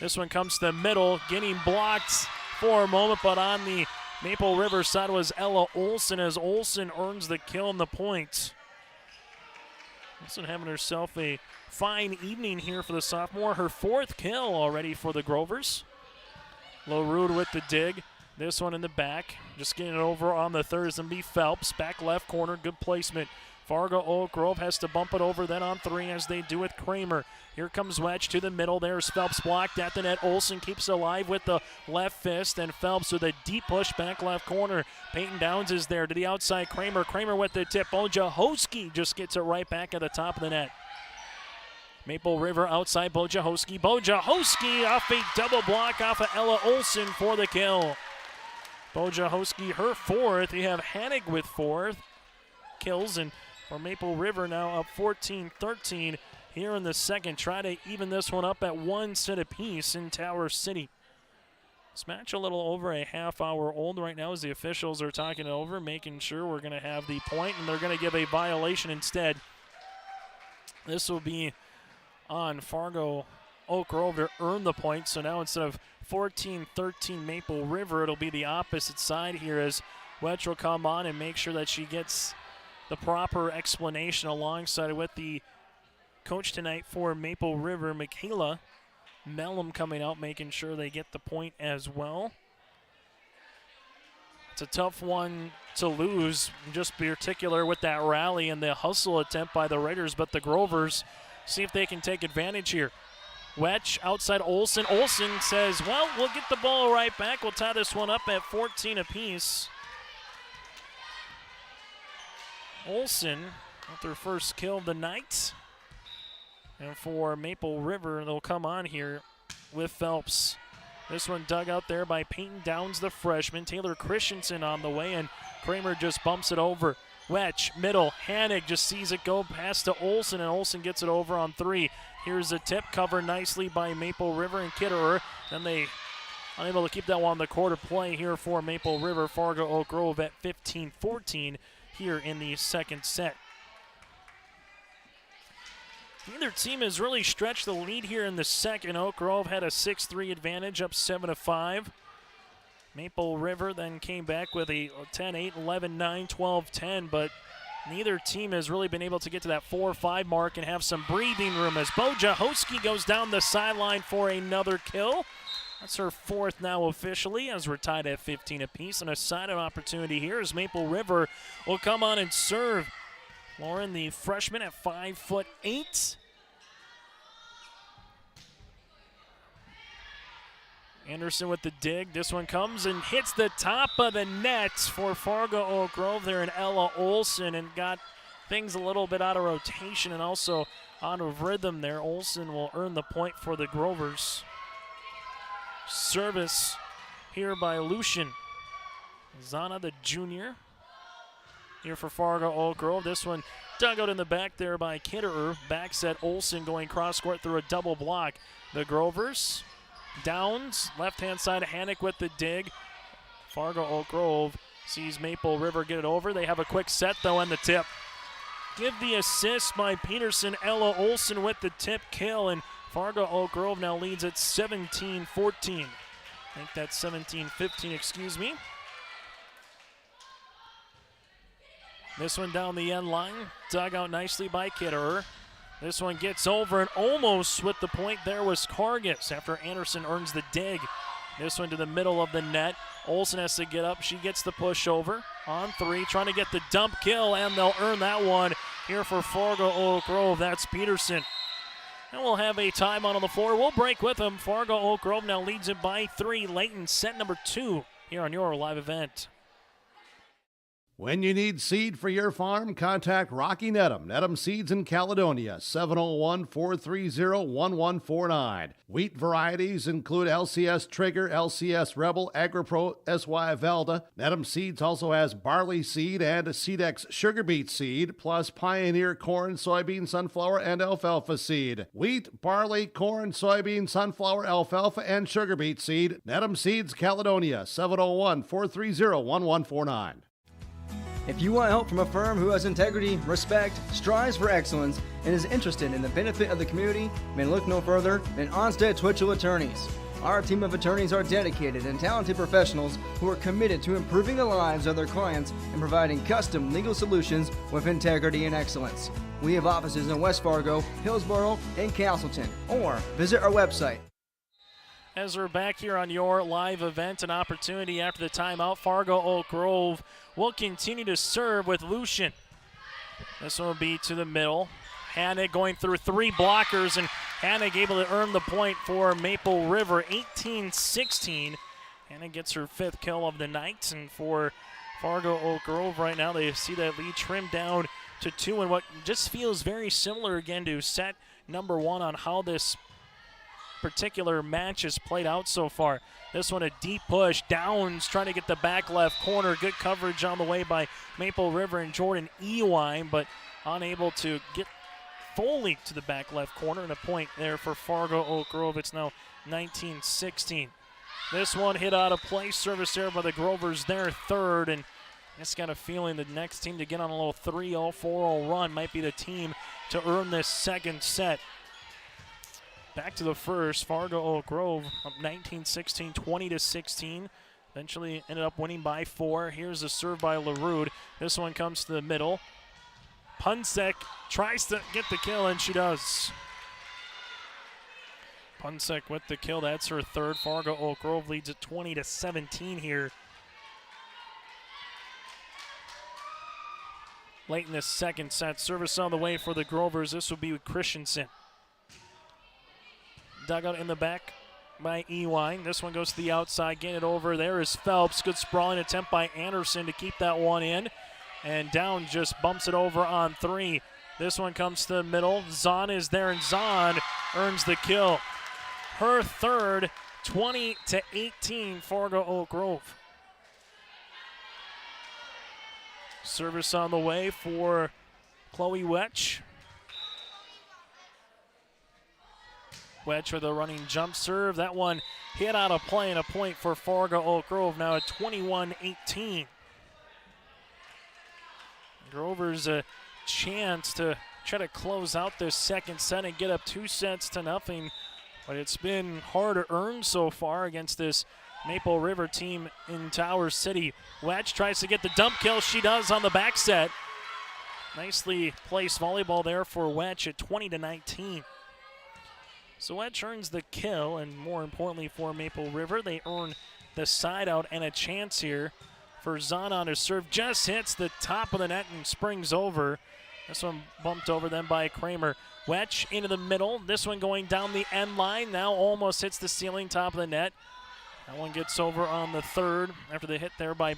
This one comes to the middle, getting blocked for a moment, but on the Maple River side was Ella Olsen, as Olsen earns the kill and the point. Olsen having herself a fine evening here for the sophomore. Her fourth kill already for the Grovers. LaRue with the dig. This one in the back. Just getting it over on the third is going to be Phelps. Back left corner, good placement. Fargo Oak Grove has to bump it over then on 3 as they do with Kramer. Here comes Wedge to the middle. There's Phelps blocked at the net. Olsen keeps it alive with the left fist, and Phelps with a deep push back left corner. Peyton Downs is there to the outside. Kramer with the tip. Ojahowski just gets it right back at the top of the net. Maple River outside Bojahoski. Bojahoski off a double block off of Ella Olson for the kill. Bojahoski, her fourth. You have Hanig with fourth kills, and for Maple River now up 14-13 here in the second. Try to even this one up at one set apiece in Tower City. This match a little over a half hour old right now as the officials are talking it over, making sure we're going to have the point, and they're going to give a violation instead. This will be on Fargo Oak Grove to earn the point. So now instead of 14-13 Maple River, it'll be the opposite side here as Wetch will come on and make sure that she gets the proper explanation alongside with the coach tonight for Maple River, Michaela Mellum, coming out making sure they get the point as well. It's a tough one to lose, just particular with that rally and the hustle attempt by the Raiders, but the Grovers see if they can take advantage here. Wetch outside Olson. Olson says, well, we'll get the ball right back. We'll tie this one up at 14 apiece. Olson with their first kill of the night. And for Maple River, they'll come on here with Phelps. This one dug out there by Peyton Downs, the freshman. Taylor Christensen on the way, and Kramer just bumps it over. Wetch, middle, Hanig just sees it go past to Olson, and Olson gets it over on three. Here's a tip, covered nicely by Maple River and Kitterer. Then they unable to keep that one on the quarter play here for Maple River. Fargo Oak Grove at 15-14 here in the second set. Neither team has really stretched the lead here in the second. Oak Grove had a 6-3 advantage, up 7-5. Maple River then came back with a 10-8, 11-9, 12-10, but neither team has really been able to get to that 4-5 mark and have some breathing room as Bojahoski goes down the sideline for another kill. That's her fourth now officially as we're tied at 15 apiece. And a side-out opportunity here as Maple River will come on and serve. Lauren, the freshman, at 5'8". Anderson with the dig. This one comes and hits the top of the net for Fargo Oak Grove there in Ella Olson, and got things a little bit out of rotation and also out of rhythm there. Olson will earn the point for the Grovers. Service here by Lucian. Zana, the junior, here for Fargo Oak Grove. This one dug out in the back there by Kitterer. Back set Olson going cross court through a double block. The Grovers, Downs, left-hand side, Hanik with the dig. Fargo Oak Grove sees Maple River get it over. They have a quick set, though, and the tip. Give the assist by Peterson. Ella Olson with the tip kill, and Fargo Oak Grove now leads at 17-14. I think that's 17-15, excuse me. This one down the end line, dug out nicely by Kitterer. This one gets over, and almost with the point there was Kargas after Anderson earns the dig. This one to the middle of the net. Olson has to get up. She gets the push over on three, trying to get the dump kill, and they'll earn that one here for Fargo Oak Grove. That's Peterson. And we'll have a timeout on the floor. We'll break with them. Fargo Oak Grove now leads it by 3. Layton set number 2 here on your live event. When you need seed for your farm, contact Rocky Nedham. Nedham Seeds in Caledonia, 701-430-1149. Wheat varieties include LCS Trigger, LCS Rebel, AgriPro, SY Velda. Nedham Seeds also has barley seed and Seedex sugar beet seed, plus Pioneer corn, soybean, sunflower, and alfalfa seed. Wheat, barley, corn, soybean, sunflower, alfalfa, and sugar beet seed. Nedham Seeds, Caledonia, 701-430-1149. If you want help from a firm who has integrity, respect, strives for excellence, and is interested in the benefit of the community, then look no further than Onstead Twitchell Attorneys. Our team of attorneys are dedicated and talented professionals who are committed to improving the lives of their clients and providing custom legal solutions with integrity and excellence. We have offices in West Fargo, Hillsborough, and Castleton, or visit our website. As we're back here on your live event, an opportunity after the timeout. Fargo Oak Grove will continue to serve with Lucian. This one will be to the middle. Hanig going through 3 blockers, and Hanig able to earn the point for Maple River, 18-16. Hanig gets her 5th kill of the night, and for Fargo Oak Grove right now, they see that lead trimmed down to 2 in what just feels very similar again to set number one on how this particular match has played out so far. This one a deep push. Downs trying to get the back left corner. Good coverage on the way by Maple River and Jordan Ewine, but unable to get fully to the back left corner, and a point there for Fargo Oak Grove. It's now 19-16. This one hit out of play. Service there by the Grovers, their third, and I just got a feeling the next team to get on a little 3-0, 4-0 run might be the team to earn this second set. Back to the first. Fargo Oak Grove up 19-16, 20-16. Eventually ended up winning by 4. Here's a serve by LaRude. This one comes to the middle. Punsek tries to get the kill, and she does. Punsek with the kill. That's her third. Fargo Oak Grove leads at 20-17 here. Late in the second set. Service on the way for the Grovers. This will be with Christensen. Dugout in the back by Ewine. This one goes to the outside. Getting it over. There is Phelps. Good sprawling attempt by Anderson to keep that one in. And Down just bumps it over on 3. This one comes to the middle. Zahn is there, and Zahn earns the kill. Her third, 20-18, Fargo Oak Grove. Service on the way for Chloe Wetch. Wetch with a running jump serve. That one hit out of play, and a point for Fargo Oak Grove, now at 21-18. Grover's a chance to try to close out this second set and get up 2-0, but it's been hard to earn so far against this Maple River team in Tower City. Wetch tries to get the dump kill. She does on the back set. Nicely placed volleyball there for Wetch at 20-19. So Wetch earns the kill, and more importantly for Maple River, they earn the side out and a chance here. For Zahn on his serve, just hits the top of the net and springs over. This one bumped over then by Kramer. Wetch into the middle. This one going down the end line. Now almost hits the ceiling, top of the net. That one gets over on the third after the hit there by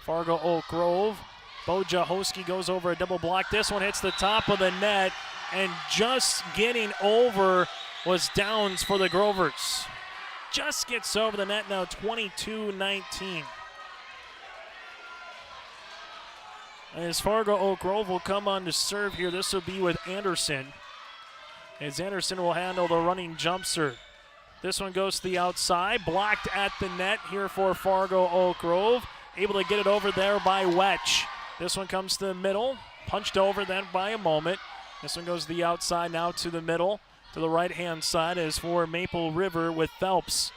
Fargo Oak Grove. Bo Jahoski goes over a double block. This one hits the top of the net, and just getting over was Downs for the Grovers. Just gets over the net now, 22-19. As Fargo Oak Grove will come on to serve here, this will be with Anderson. As Anderson will handle the running jump serve. This one goes to the outside, blocked at the net here for Fargo Oak Grove. Able to get it over there by Wetch. This one comes to the middle, punched over then by a moment. This one goes to the outside, now to the middle, to the right-hand side as for Maple River with Phelps.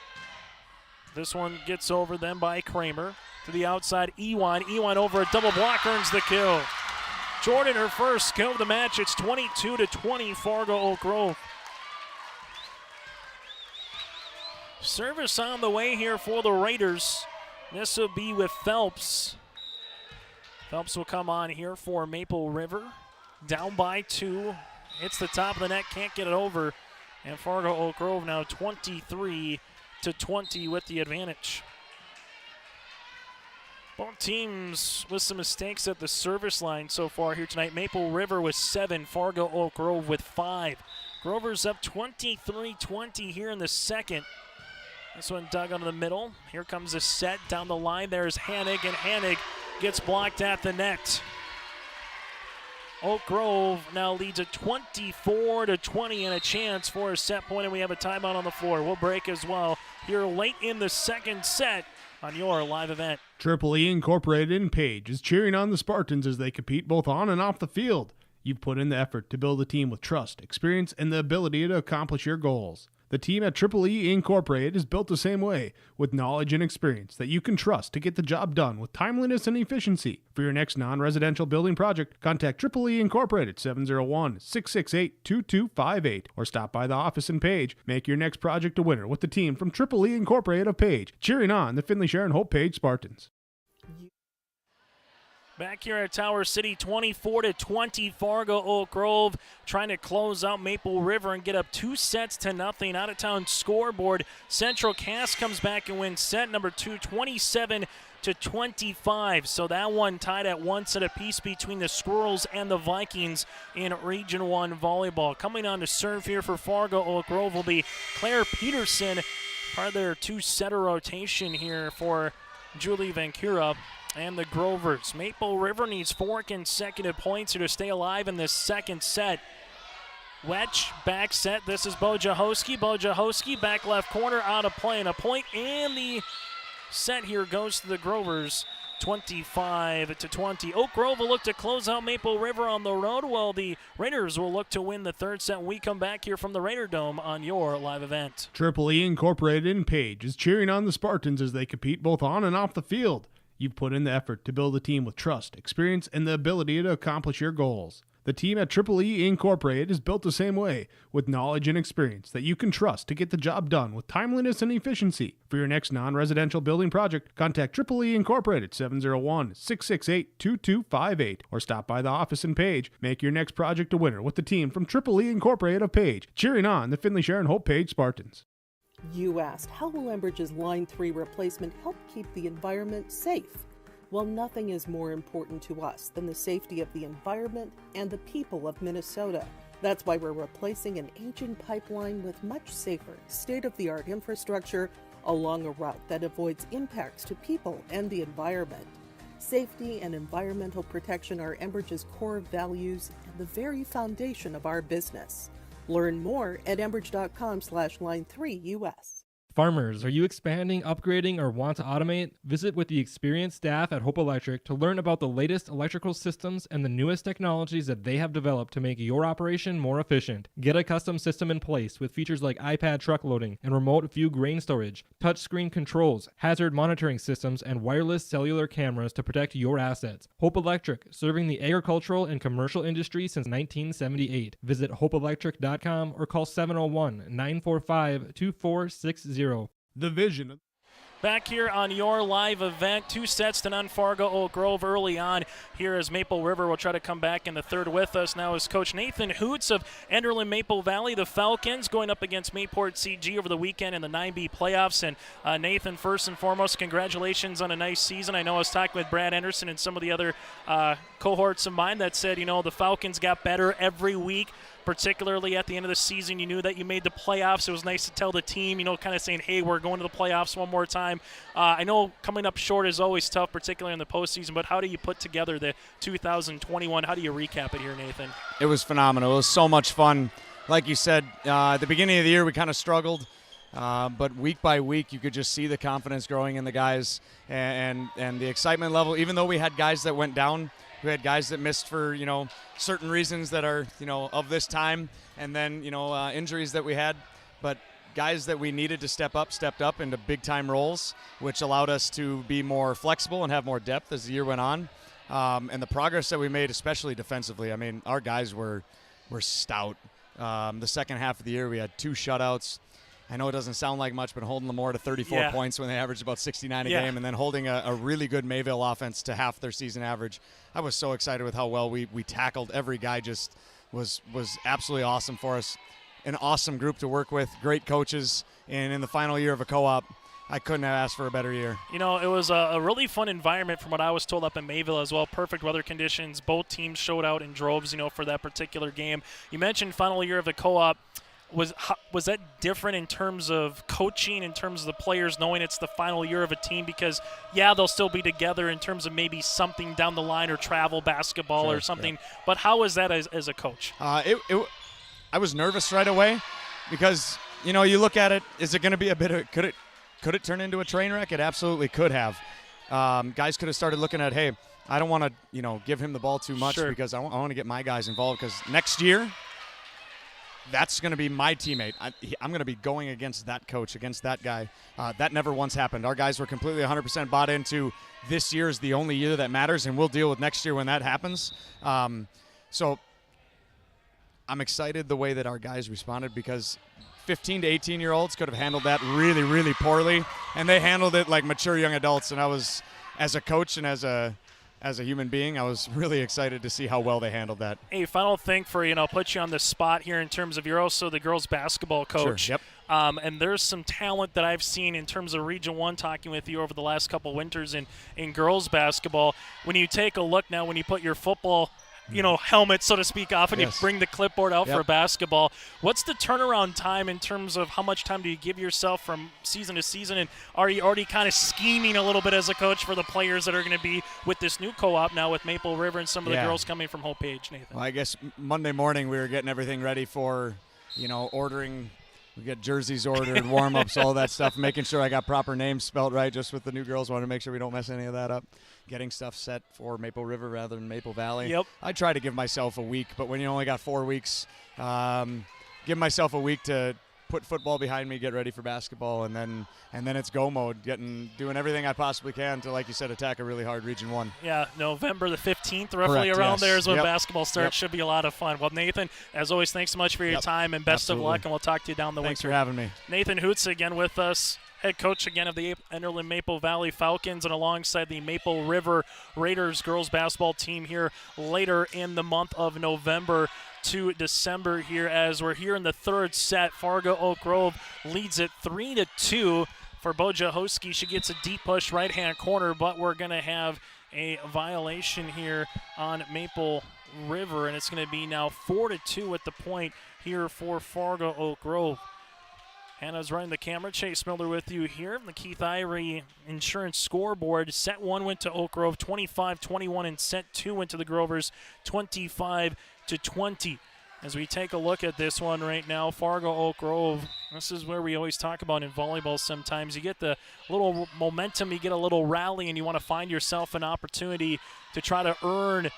This one gets over then by Kramer. To the outside, Ewine. Ewine over a double block, earns the kill. Jordan, her first kill of the match. It's 22-20, Fargo Oak Grove. Service on the way here for the Raiders. This will be with Phelps. Phelps will come on here for Maple River. Down by 2. Hits the top of the net, can't get it over. And Fargo Oak Grove now 23-20 with the advantage. Both teams with some mistakes at the service line so far here tonight. Maple River with 7, Fargo Oak Grove with 5. Grover's up 23-20 here in the second. This one dug onto the middle. Here comes a set down the line. There's Hanig, and Hanig gets blocked at the net. Oak Grove now leads at 24-20 and a chance for a set point, and we have a timeout on the floor. We'll break as well here late in the second set on your live event. Triple E Incorporated in Page is cheering on the Spartans as they compete both on and off the field. You've put in the effort to build a team with trust, experience, and the ability to accomplish your goals. The team at Triple E Incorporated is built the same way, with knowledge and experience that you can trust to get the job done with timeliness and efficiency. For your next non-residential building project, contact Triple E Incorporated 701-668-2258 or stop by the office in Page. Make your next project a winner with the team from Triple E Incorporated of Page, cheering on the Finley Sharon Hope Page Spartans. Back here at Tower City, 24-20, Fargo Oak Grove trying to close out Maple River and get up 2-0. Out of town scoreboard. Central Cass comes back and wins set number 2, 27-20. 25. So that one tied at 1 set apiece between the Squirrels and the Vikings in Region 1 volleyball. Coming on to serve here for Fargo Oak Grove will be Claire Peterson, part of their 2-setter rotation here for Julie Vancura and the Grovers. Maple River needs 4 consecutive points here to stay alive in this second set. Wedge, back set. This is Bojahoski. Bojahoski, back left corner, out of play, and a point. And the set here goes to the Grovers, 25-20. Oak Grove will look to close out Maple River on the road, while the Raiders will look to win the third set. We come back here from the Raider Dome on your live event. Triple E Incorporated in Page is cheering on the Spartans as they compete both on and off the field. You've put in the effort to build a team with trust, experience, and the ability to accomplish your goals. The team at Triple E Incorporated is built the same way, with knowledge and experience that you can trust to get the job done with timeliness and efficiency. For your next non-residential building project, contact Triple E Incorporated 701-668-2258 or stop by the office in Page. Make your next project a winner with the team from Triple E Incorporated of Page, cheering on the Finley Sharon Hope Page Spartans. You asked, how will Enbridge's Line 3 replacement help keep the environment safe? Well, nothing is more important to us than the safety of the environment and the people of Minnesota. That's why we're replacing an aging pipeline with much safer, state-of-the-art infrastructure along a route that avoids impacts to people and the environment. Safety and environmental protection are Enbridge's core values and the very foundation of our business. Learn more at enbridge.com/line3us. Farmers, are you expanding, upgrading, or want to automate? Visit with the experienced staff at Hope Electric to learn about the latest electrical systems and the newest technologies that they have developed to make your operation more efficient. Get a custom system in place with features like iPad truck loading and remote view grain storage, touchscreen controls, hazard monitoring systems, and wireless cellular cameras to protect your assets. Hope Electric, serving the agricultural and commercial industry since 1978. Visit hopeelectric.com or call 701-945-2460. The vision. Back here on your live event, 2 sets to none, Fargo Oak Grove early on here as Maple River will try to come back in the third. With us now is Coach Nathan Hoots of Enderlin Maple Valley, the Falcons, going up against Mayport CG over the weekend in the 9B playoffs. And Nathan, first and foremost, congratulations on a nice season. I know I was talking with Brad Anderson and some of the other cohorts of mine that said, the Falcons got better every week. Particularly at the end of the season, you knew that you made the playoffs. It was nice to tell the team, kind of saying, hey, we're going to the playoffs one more time. I know coming up short is always tough, particularly in the postseason, but how do you put together the 2021? How do you recap it here, Nathan? It was phenomenal. It was so much fun. Like you said, at the beginning of the year, we kind of struggled. But week by week, you could just see the confidence growing in the guys and the excitement level. Even though we had guys that went down, we had guys that missed for, certain reasons that are, of this time, and then, injuries that we had. But guys that we needed to step up, stepped up into big-time roles, which allowed us to be more flexible and have more depth as the year went on. And the progress that we made, especially defensively, our guys were stout. The second half of the year, we had 2 shutouts. I know it doesn't sound like much, but holding Lemoore to 34 points when they averaged about 69 a game, and then holding a really good Mayville offense to half their season average. I was so excited with how well we tackled. Every guy just was absolutely awesome for us. An awesome group to work with, great coaches, and in the final year of a co-op, I couldn't have asked for a better year. It was a really fun environment from what I was told up in Mayville as well. Perfect weather conditions. Both teams showed out in droves, for that particular game. You mentioned final year of the co-op. Was that different in terms of coaching, in terms of the players knowing it's the final year of a team? Because, they'll still be together in terms of maybe something down the line or travel basketball or something. Yeah. But how was that as a coach? I was nervous right away because, you look at it, is it going to be a bit of – could it turn into a train wreck? It absolutely could have. Guys could have started looking at, hey, I don't want to, give him the ball too much because I want to get my guys involved because next year – that's going to be my teammate. I'm going to be going against that coach, against that guy. That never once happened. Our guys were completely 100% bought into this year is the only year that matters, and we'll deal with next year when that happens. So I'm excited the way that our guys responded because 15 to 18-year-olds could have handled that really, really poorly, and they handled it like mature young adults. And I was, as a coach and as a as a human being, I was really excited to see how well they handled that. Hey, final thing for you, and I'll put you on the spot here in terms of you're also the girls basketball coach. Sure, yep. And there's some talent that I've seen in terms of Region 1 talking with you over the last couple winters in girls basketball. When you take a look now, when you put your football helmet, so to speak, off and you bring the clipboard out for basketball, what's the turnaround time in terms of how much time do you give yourself from season to season? And are you already kind of scheming a little bit as a coach for the players that are going to be with this new co-op now with Maple River and some of the girls coming from Hope Page, Nathan? Well, I guess Monday morning we were getting everything ready for, ordering. We get jerseys ordered, warm-ups, all that stuff, making sure I got proper names spelled right just with the new girls. Wanted to make sure we don't mess any of that up. Getting stuff set for Maple River rather than Maple Valley. Yep. I try to give myself a week, but when you only got 4 weeks, give myself a week to put football behind me, get ready for basketball, and then it's go mode, doing everything I possibly can to, like you said, attack a really hard Region 1. Yeah, November the 15th, roughly around there is when basketball starts. Should be a lot of fun. Well, Nathan, as always, thanks so much for your time, and best of luck, and we'll talk to you down the Thanks winter. for having me. Nathan Hoots again with us, head coach again of the Enderlin Maple Valley Falcons, and alongside the Maple River Raiders girls basketball team here later in the month of November to December here, as we're here in the third set. Fargo Oak Grove leads it 3-2 for Bojahoski. She gets a deep push right-hand corner, but we're going to have a violation here on Maple River, and it's going to be now 4-2 at the point here for Fargo Oak Grove. Hannah's running the camera. Chase Miller with you here. The Keith Irie Insurance scoreboard. Set 1 went to Oak Grove 25-21, and set 2 went to the Grovers 25-20. As we take a look at this one right now, Fargo Oak Grove, this is where we always talk about in volleyball sometimes. You get the little momentum, you get a little rally, and you want to find yourself an opportunity to try to earn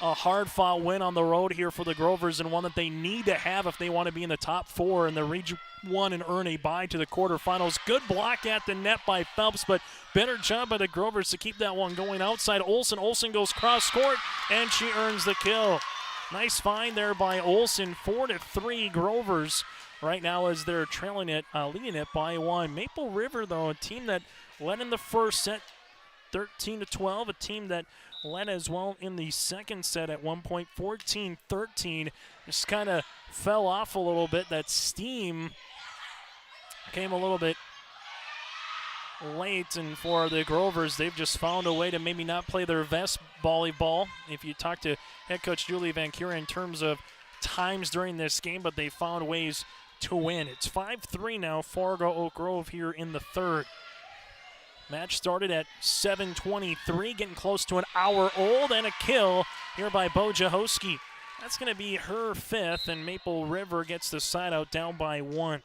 a hard-fought win on the road here for the Grovers, and one that they need to have if they want to be in the top 4 in the Region 1 and earn a bye to the quarterfinals. Good block at the net by Phelps, but better job by the Grovers to keep that one going outside. Olsen goes cross-court, and she earns the kill. Nice find there by Olsen. 4-3 Grovers right now as they're trailing it, leading it by 1. Maple River, though, a team that led in the first set 13-12, a team that led as well in the second set at one point 14-13. Just kind of fell off a little bit. That steam came a little bit late, and for the Grovers, they've just found a way to maybe not play their best volleyball. If you talk to head coach Julie Van Cura in terms of times during this game, but they found ways to win. It's 5-3 now, Fargo Oak Grove here in the third. Match started at 7:23, getting close to an hour old, and a kill here by Bojahoski. That's going to be her 5th, and Maple River gets the side out down by 1.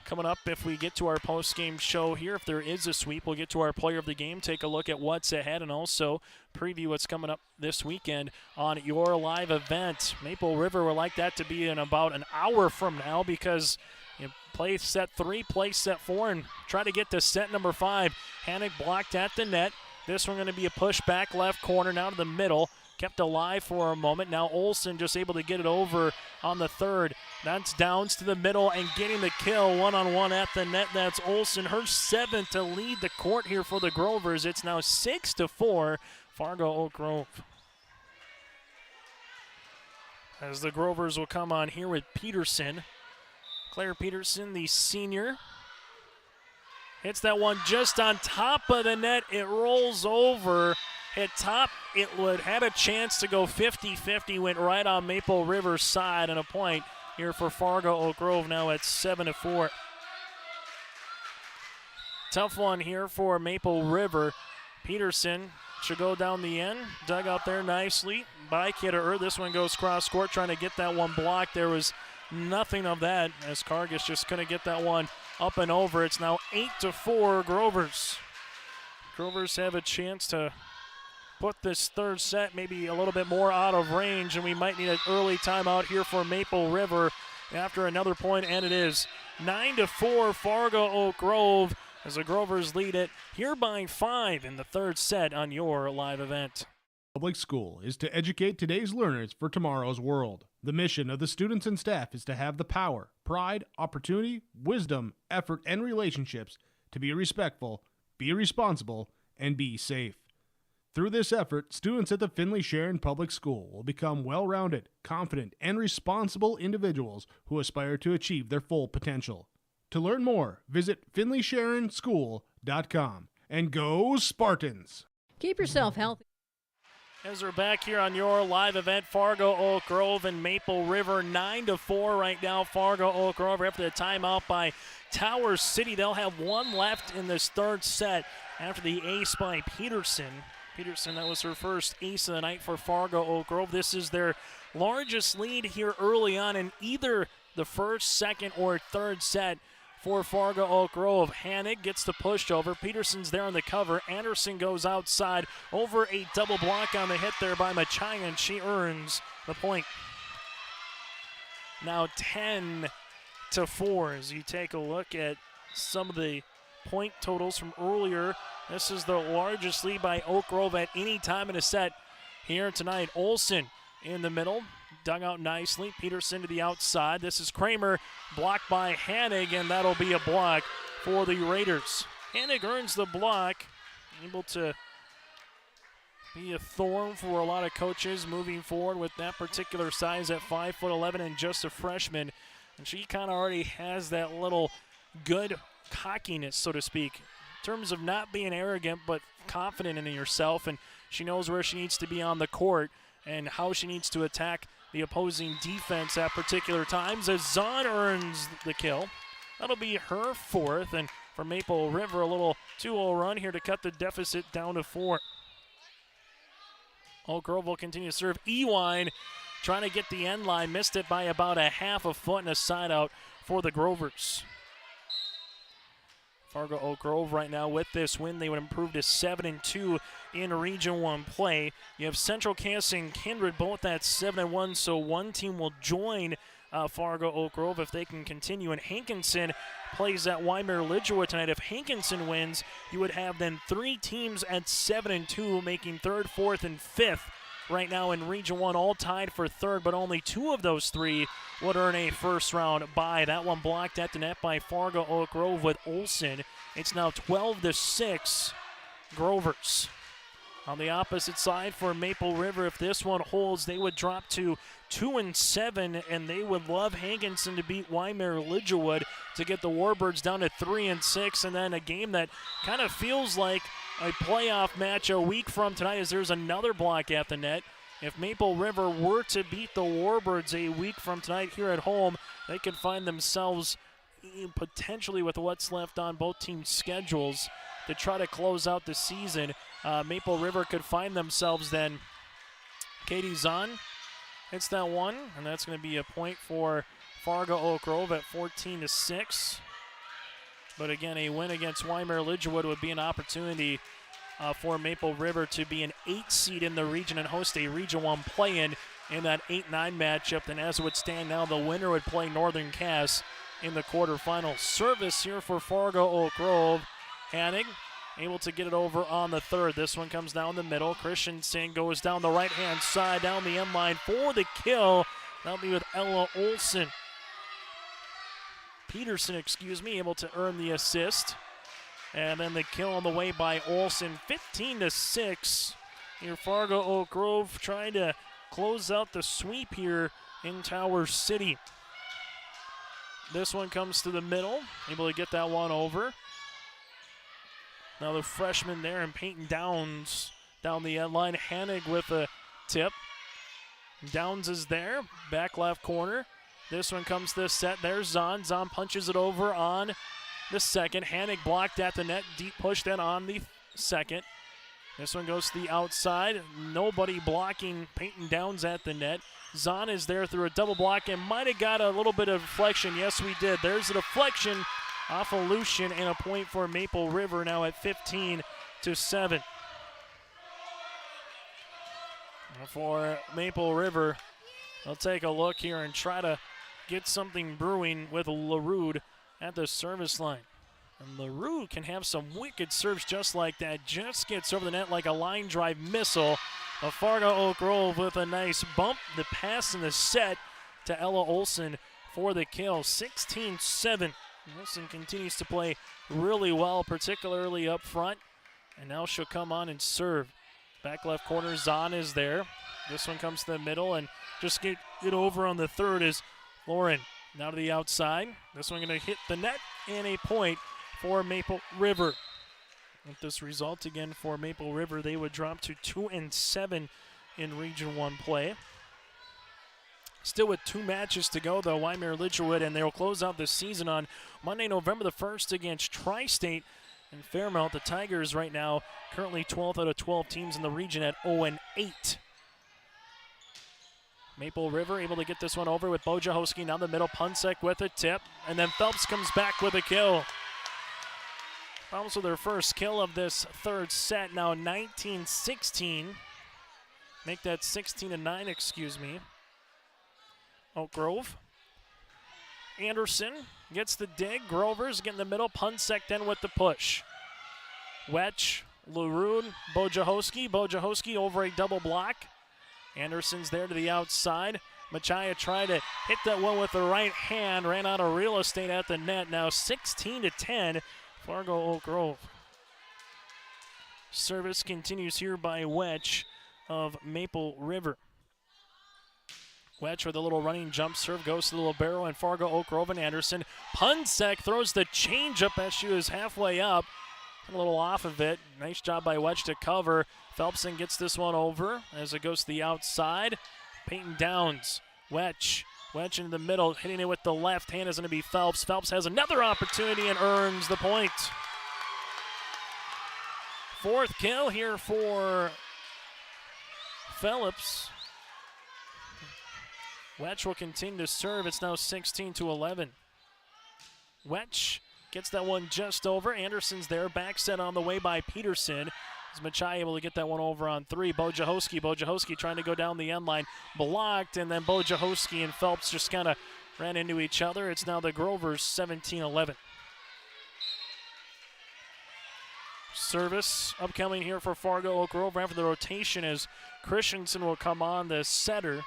Coming up, if we get to our post-game show here, if there is a sweep, we'll get to our player of the game, take a look at what's ahead, and also preview what's coming up this weekend on your live event. Maple River would like that to be in about an hour from now, because you play set 3, play set 4, and try to get to set number 5. Hannick blocked at the net. This one going to be a push back left corner, now to the middle. Kept alive for a moment. Now Olsen just able to get it over on the third. That's Downs to the middle and getting the kill one-on-one at the net. That's Olsen, her 7th to lead the court here for the Grovers. It's now 6-4, Fargo Oak Grove. As the Grovers will come on here with Peterson. Claire Peterson, the senior, hits that one just on top of the net. It rolls over. Hit top. It would had a chance to go 50-50. Went right on Maple River's side, and a point here for Fargo Oak Grove now at 7-4. Tough one here for Maple River. Peterson should go down the end. Dug out there nicely by Kidder. This one goes cross court, trying to get that one blocked. There was nothing of that, as Kargas just couldn't get that one up and over. It's now 8-4 Grovers. Grovers have a chance to put this third set maybe a little bit more out of range, and we might need an early timeout here for Maple River after another point, and it is 9-4 Fargo Oak Grove as the Grovers lead it here by 5 in the third set on your live event. Public school is to educate today's learners for tomorrow's world. The mission of the students and staff is to have the power, pride, opportunity, wisdom, effort, and relationships to be respectful, be responsible, and be safe. Through this effort, students at the Findlay Sharon Public School will become well-rounded, confident, and responsible individuals who aspire to achieve their full potential. To learn more, visit FindlaySharonSchool.com. And go Spartans! Keep yourself healthy. As we're back here on your live event, Fargo, Oak Grove, and Maple River, 9-4 right now. Fargo, Oak Grove after the timeout by Tower City. They'll have one left in this third set after the ace by Peterson. Peterson, that was her first ace of the night for Fargo, Oak Grove. This is their largest lead here early on in either the first, second, or third set for Fargo Oak Grove. Hannig gets the push over. Peterson's there on the cover. Anderson goes outside over a double block on the hit there by Machai, and she earns the point. Now 10-4 as you take a look at some of the point totals from earlier. This is the largest lead by Oak Grove at any time in a set here tonight. Olsen in the middle, dug out nicely. Peterson to the outside. This is Kramer, blocked by Hannig, and that'll be a block for the Raiders. Hannig earns the block, able to be a thorn for a lot of coaches moving forward with that particular size at 5'11" and just a freshman. And she kind of already has that little good cockiness, so to speak, in terms of not being arrogant but confident in herself, and she knows where she needs to be on the court and how she needs to attack the opposing defense at particular times as Zahn earns the kill. That'll be her fourth, and for Maple River, a little 2-0 run here to cut the deficit down to 4. Oak Grove will continue to serve. Ewine trying to get the end line, missed it by about a half a foot, and a side out for the Grovers. Fargo Oak Grove right now with this win, they would improve to 7-2 in Region 1 play. You have Central Cass and Kindred both at 7-1, so one team will join Fargo Oak Grove if they can continue. And Hankinson plays at Weimar Lidgewood tonight. If Hankinson wins, you would have then 3 teams at 7-2, making 3rd, 4th, and 5th right now in Region 1, all tied for 3rd, but only 2 of those 3 would earn a first-round bye. That one blocked at the net by Fargo Oak Grove with Olsen. It's now 12-6 Grovers. On the opposite side for Maple River, if this one holds, they would drop to 2-7, and they would love Hankinson to beat Weimar Lidgewood to get the Warbirds down to 3-6, and then a game that kind of feels like a playoff match a week from tonight as there's another block at the net. If Maple River were to beat the Warbirds a week from tonight here at home, they could find themselves potentially with what's left on both teams' schedules to try to close out the season. Maple River could find themselves then. Katie Zahn hits that one, and that's going to be a point for Fargo Oak Grove at 14-6. But again, a win against Weimar Lidgewood would be an opportunity for Maple River to be an 8 seed in the region and host a Region 1 play-in in that 8-9 matchup. Then as it would stand now, the winner would play Northern Cass in the quarterfinals. Service here for Fargo Oak Grove. Hannig able to get it over on the third. This one comes down the middle. Christensen goes down the right-hand side, down the end line for the kill. That'll be with Ella Olsen. Peterson, able to earn the assist. And then the kill on the way by Olsen, 15-6. Here, Fargo Oak Grove trying to close out the sweep here in Tower City. This one comes to the middle, able to get that one over. Now the freshman there and Peyton Downs down the end line. Hannig with a tip. Downs is there, back left corner. This one comes to the set. There's Zahn. Zahn punches it over on the second. Hannig blocked at the net. Deep push then on the second. This one goes to the outside. Nobody blocking Peyton Downs at the net. Zahn is there through a double block and might have got a little bit of deflection. Yes, we did. There's a deflection off of Lucian and a point for Maple River now at 15-7. For Maple River, they'll take a look here and try to get something brewing with LaRue at the service line. And LaRue can have some wicked serves just like that. Just gets over the net like a line drive missile. A Fargo Oak Grove with a nice bump. The pass in the set to Ella Olsen for the kill. 16-7 Wilson continues to play really well, particularly up front. And now she'll come on and serve. Back left corner, Zahn is there. This one comes to the middle and just get it over on the third is Lauren. Now to the outside. This one going to hit the net and a point for Maple River. With this result again for Maple River, they would drop to 2-7 in Region 1 play. Still with 2 matches to go, though, Wyoming-Lidgerwood, and they'll close out this season on Monday, November the 1st against Tri-State and Fairmount. The Tigers right now currently 12th out of 12 teams in the region at 0-8. Maple River able to get this one over with Bojahoski down the middle. Punsek with a tip, and then Phelps comes back with a kill. Phelps with their first kill of this third set, now 19-16. Make that 16-9, excuse me. Oak Grove. Anderson gets the dig. Grover's getting the middle. Punsek then with the push. Wetch, Leroon, Bojahoski. Bojahoski over a double block. Anderson's there to the outside. Machaya tried to hit that one with the right hand. Ran out of real estate at the net. Now 16-10. Fargo Oak Grove. Service continues here by Wetch of Maple River. Wetch with a little running jump serve goes to the libero and Fargo Oak Grove and Anderson. Punsek throws the changeup as she was halfway up. A little off of it. Nice job by Wetch to cover. Phelpson gets this one over as it goes to the outside. Peyton Downs. Wetch into the middle, hitting it with the left hand is going to be Phelps. Phelps has another opportunity and earns the point. 4th kill here for Phillips. Wetch will continue to serve. It's now 16-11. Wetch gets that one just over. Anderson's there. Back set on the way by Peterson. Is Machai able to get that one over on 3? Bojahoski trying to go down the end line. Blocked, and then Bojahoski and Phelps just kind of ran into each other. It's now the Grovers 17-11. Service upcoming here for Fargo Oak Grove after the rotation as Christensen will come on, the setter.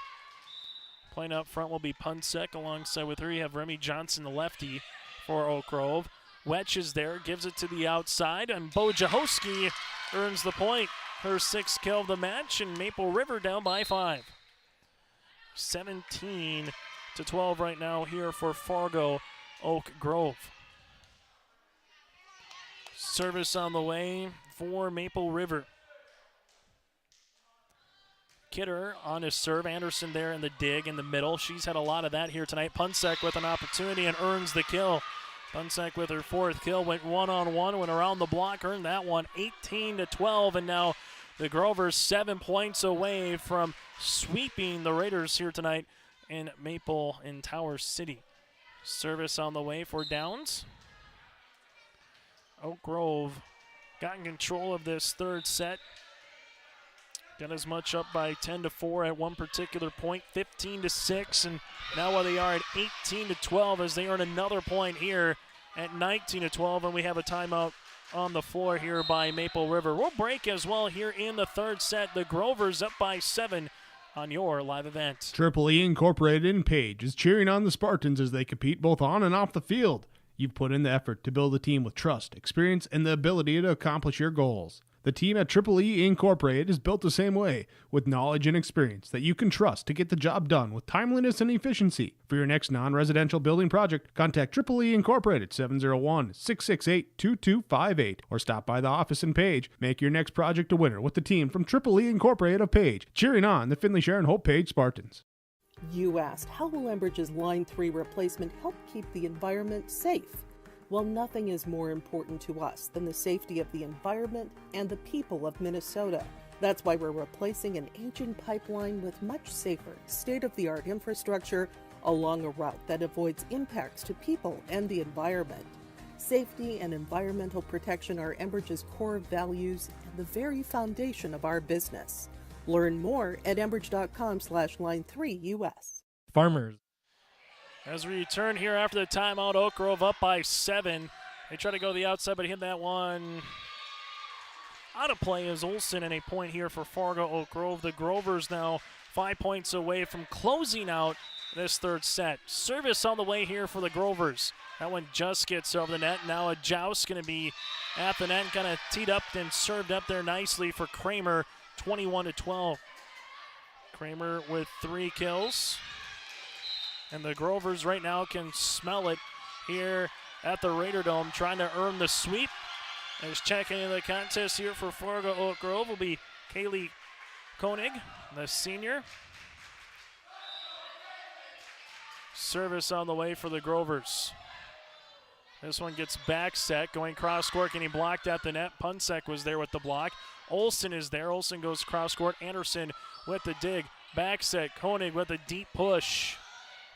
Playing up front will be Punsek. Alongside with her, you have Remy Johnson, the lefty for Oak Grove. Wetch is there, gives it to the outside, and Bojahoski earns the point. Her 6th kill of the match, and Maple River down by 5. 17-12 right now here for Fargo Oak Grove. Service on the way for Maple River. Kidder on his serve. Anderson there in the dig in the middle. She's had a lot of that here tonight. Punsek with an opportunity and earns the kill. Punsek with her 4th kill, went one-on-one, went around the block, earned that one, 18-12, and now the Grovers 7 points away from sweeping the Raiders here tonight in Maple and Tower City. Service on the way for Downs. Oak Grove got in control of this third set. Got as much up by 10-4 at one particular point, 15-6, and now where they are at 18-12 as they earn another point here at 19-12, and we have a timeout on the floor here by Maple River. We'll break as well here in the third set. The Grovers up by 7 on your live event. Triple E Incorporated in Page is cheering on the Spartans as they compete both on and off the field. You've put in the effort to build a team with trust, experience, and the ability to accomplish your goals. The team at Triple E Incorporated is built the same way, with knowledge and experience that you can trust to get the job done with timeliness and efficiency. For your next non-residential building project, contact Triple E Incorporated 701-668-2258 or stop by the office in Page. Make your next project a winner with the team from Triple E Incorporated of Page, cheering on the Finley Sharon Hope Page Spartans. You asked, how will Enbridge's Line 3 replacement help keep the environment safe? Well, nothing is more important to us than the safety of the environment and the people of Minnesota. That's why we're replacing an aging pipeline with much safer, state-of-the-art infrastructure along a route that avoids impacts to people and the environment. Safety and environmental protection are Enbridge's core values and the very foundation of our business. Learn more at enbridge.com/line3us. Farmers. As we return here after the timeout, Oak Grove up by 7. They try to go to the outside, but hit that one out of play as Olsen, and a point here for Fargo Oak Grove. The Grovers now 5 points away from closing out this third set. Service on the way here for the Grovers. That one just gets over the net. Now a joust going to be at the net, kind of teed up and served up there nicely for Kramer, 21-12. Kramer with 3 kills. And the Grovers right now can smell it here at the Raider Dome, trying to earn the sweep. As checking in the contest here for Fargo Oak Grove will be Kaylee Koenig, the senior. Service on the way for the Grovers. This one gets back set, going cross court, getting blocked at the net. Punsek was there with the block. Olsen is there. Olsen goes cross court. Anderson with the dig. Back set. Koenig with a deep push.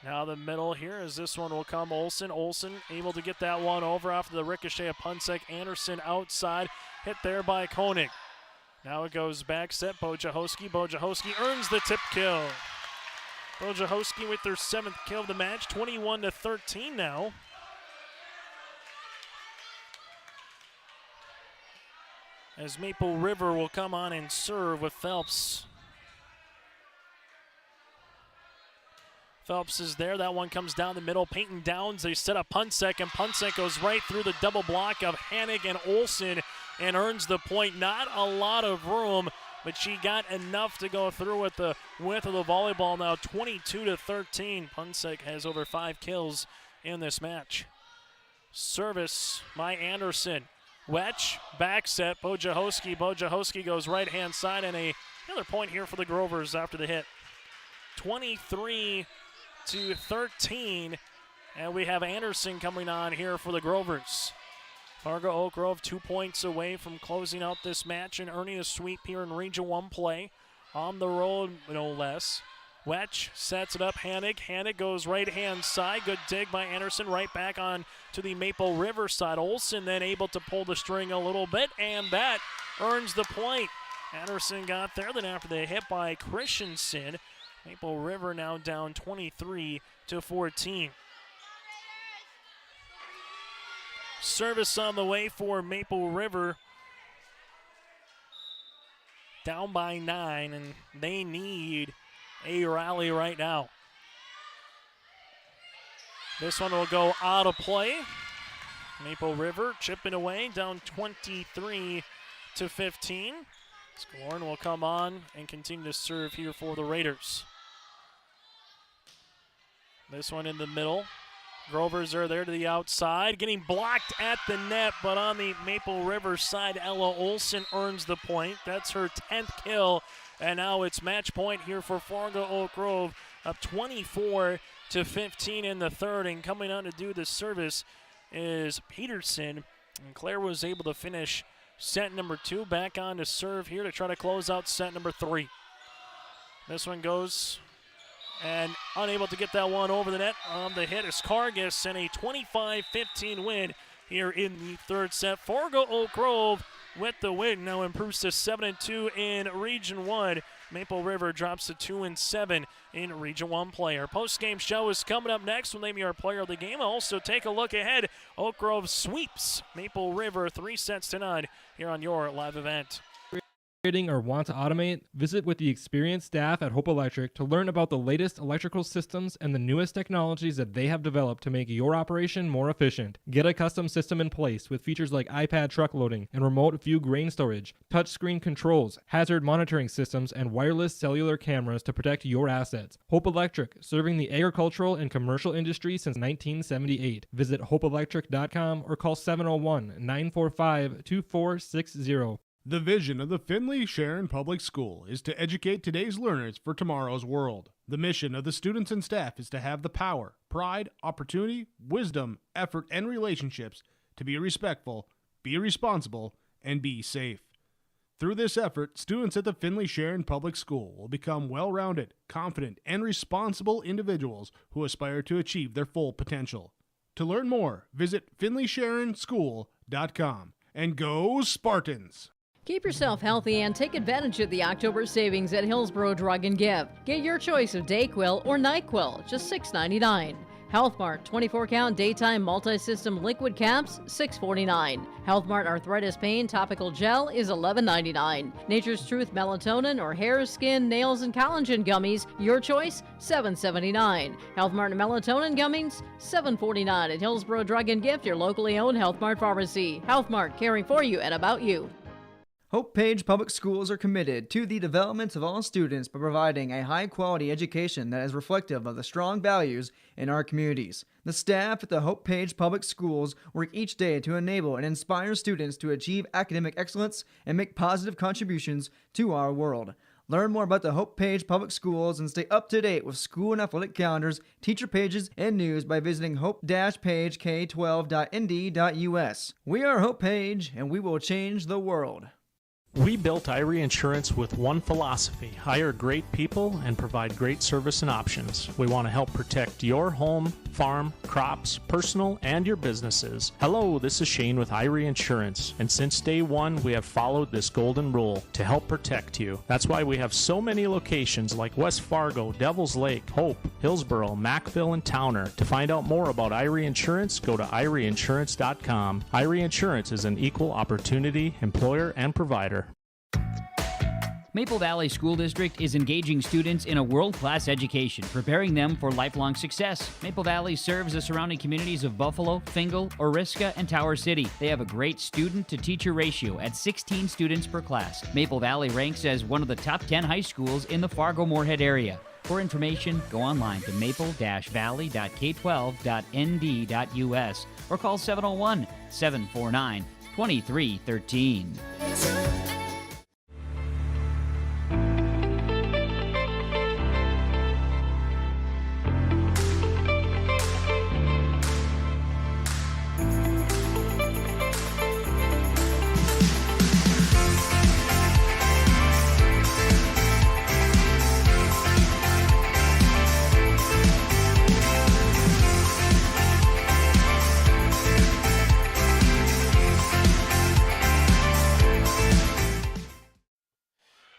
Now the middle here as this one will come. Olsen able to get that one over after the ricochet of Punsek. Anderson outside. Hit there by Koenig. Now it goes back set. Bojahowski. Bojahowski earns the tip kill. Bojahowski with their 7th kill of the match. 21-13 now. As Maple River will come on and serve with Phelps. Phelps is there. That one comes down the middle. Peyton Downs, they set up Punsek, and Punsek goes right through the double block of Hannig and Olsen and earns the point. Not a lot of room, but she got enough to go through with the width of the volleyball now. 22-13. Punsek has over 5 kills in this match. Service by Anderson. Wetch, back set, Bojahowski. Bojahowski goes right-hand side, and another point here for the Grovers after the hit. 23-13, and we have Anderson coming on here for the Grovers. Fargo Oak Grove 2 points away from closing out this match and earning a sweep here in Region 1 play. On the road, no less. Wetch sets it up. Hannig goes right-hand side. Good dig by Anderson. Right back on to the Maple River side. Olsen then able to pull the string a little bit, and that earns the point. Anderson got there. Then after the hit by Christensen, Maple River now down 23-14. Service on the way for Maple River. Down by 9, and they need a rally right now. This one will go out of play. Maple River chipping away, down 23-15. Scorn will come on and continue to serve here for the Raiders. This one in the middle. Grovers are there to the outside, getting blocked at the net, but on the Maple River side, Ella Olsen earns the point. That's her 10th kill, and now it's match point here for Fargo Oak Grove, up 24-15 in the third, and coming on to do the service is Peterson, and Claire was able to finish set number 2, back on to serve here to try to close out set number 3. This one goes and unable to get that one over the net. On the hit is Kargas, and a 25-15 win here in the third set. Fargo Oak Grove with the win now improves to 7-2 in Region 1. Maple River drops to 2-7 in Region 1 play. Our post-game show is coming up next. We'll name you our player of the game. Also take a look ahead. Oak Grove sweeps Maple River 3-0 here on your live event. Or want to automate? Visit with the experienced staff at Hope Electric to learn about the latest electrical systems and the newest technologies that they have developed to make your operation more efficient. Get a custom system in place with features like iPad truck loading and remote view grain storage, touchscreen controls, hazard monitoring systems, and wireless cellular cameras to protect your assets. Hope Electric, serving the agricultural and commercial industry since 1978. Visit hopeelectric.com or call 701-945-2460. The vision of the Findlay Sharon Public School is to educate today's learners for tomorrow's world. The mission of the students and staff is to have the power, pride, opportunity, wisdom, effort, and relationships to be respectful, be responsible, and be safe. Through this effort, students at the Findlay Sharon Public School will become well-rounded, confident, and responsible individuals who aspire to achieve their full potential. To learn more, visit FindlaySharonSchool.com. And go Spartans! Keep yourself healthy and take advantage of the October savings at Hillsborough Drug and Give. Get your choice of Dayquil or NyQuil, just $6.99. Health Mart 24-count daytime multi-system liquid caps, $6.49. Health Mart Arthritis Pain Topical Gel is $11.99. Nature's Truth Melatonin or hair, skin, nails, and collagen gummies, your choice, $7.79. Health Mart Melatonin gummies, $7.49 at Hillsborough Drug and Gift, your locally owned Health Mart pharmacy. Health Mart, caring for you and about you. Hope Page Public Schools are committed to the development of all students by providing a high-quality education that is reflective of the strong values in our communities. The staff at the Hope Page Public Schools work each day to enable and inspire students to achieve academic excellence and make positive contributions to our world. Learn more about the Hope Page Public Schools and stay up to date with school and athletic calendars, teacher pages, and news by visiting hope-pagek12.nd.us. We are Hope Page, and we will change the world. We built Irie Insurance with one philosophy: hire great people and provide great service and options. We want to help protect your home, farm, crops, personal, and your businesses. Hello, this is Shane with Irie Insurance, and since day one, we have followed this golden rule to help protect you. That's why we have so many locations like West Fargo, Devils Lake, Hope, Hillsborough, Mackville, and Towner. To find out more about Irie Insurance, go to IrieInsurance.com. Irie Insurance is an equal opportunity employer and provider. Maple Valley School District is engaging students in a world-class education, preparing them for lifelong success. Maple Valley serves the surrounding communities of Buffalo, Fingal, Oriska, and Tower City. They have a great student-to-teacher ratio at 16 students per class. Maple Valley ranks as one of the top 10 high schools in the Fargo-Moorhead area. For information, go online to maple-valley.k12.nd.us or call 701-749-2313.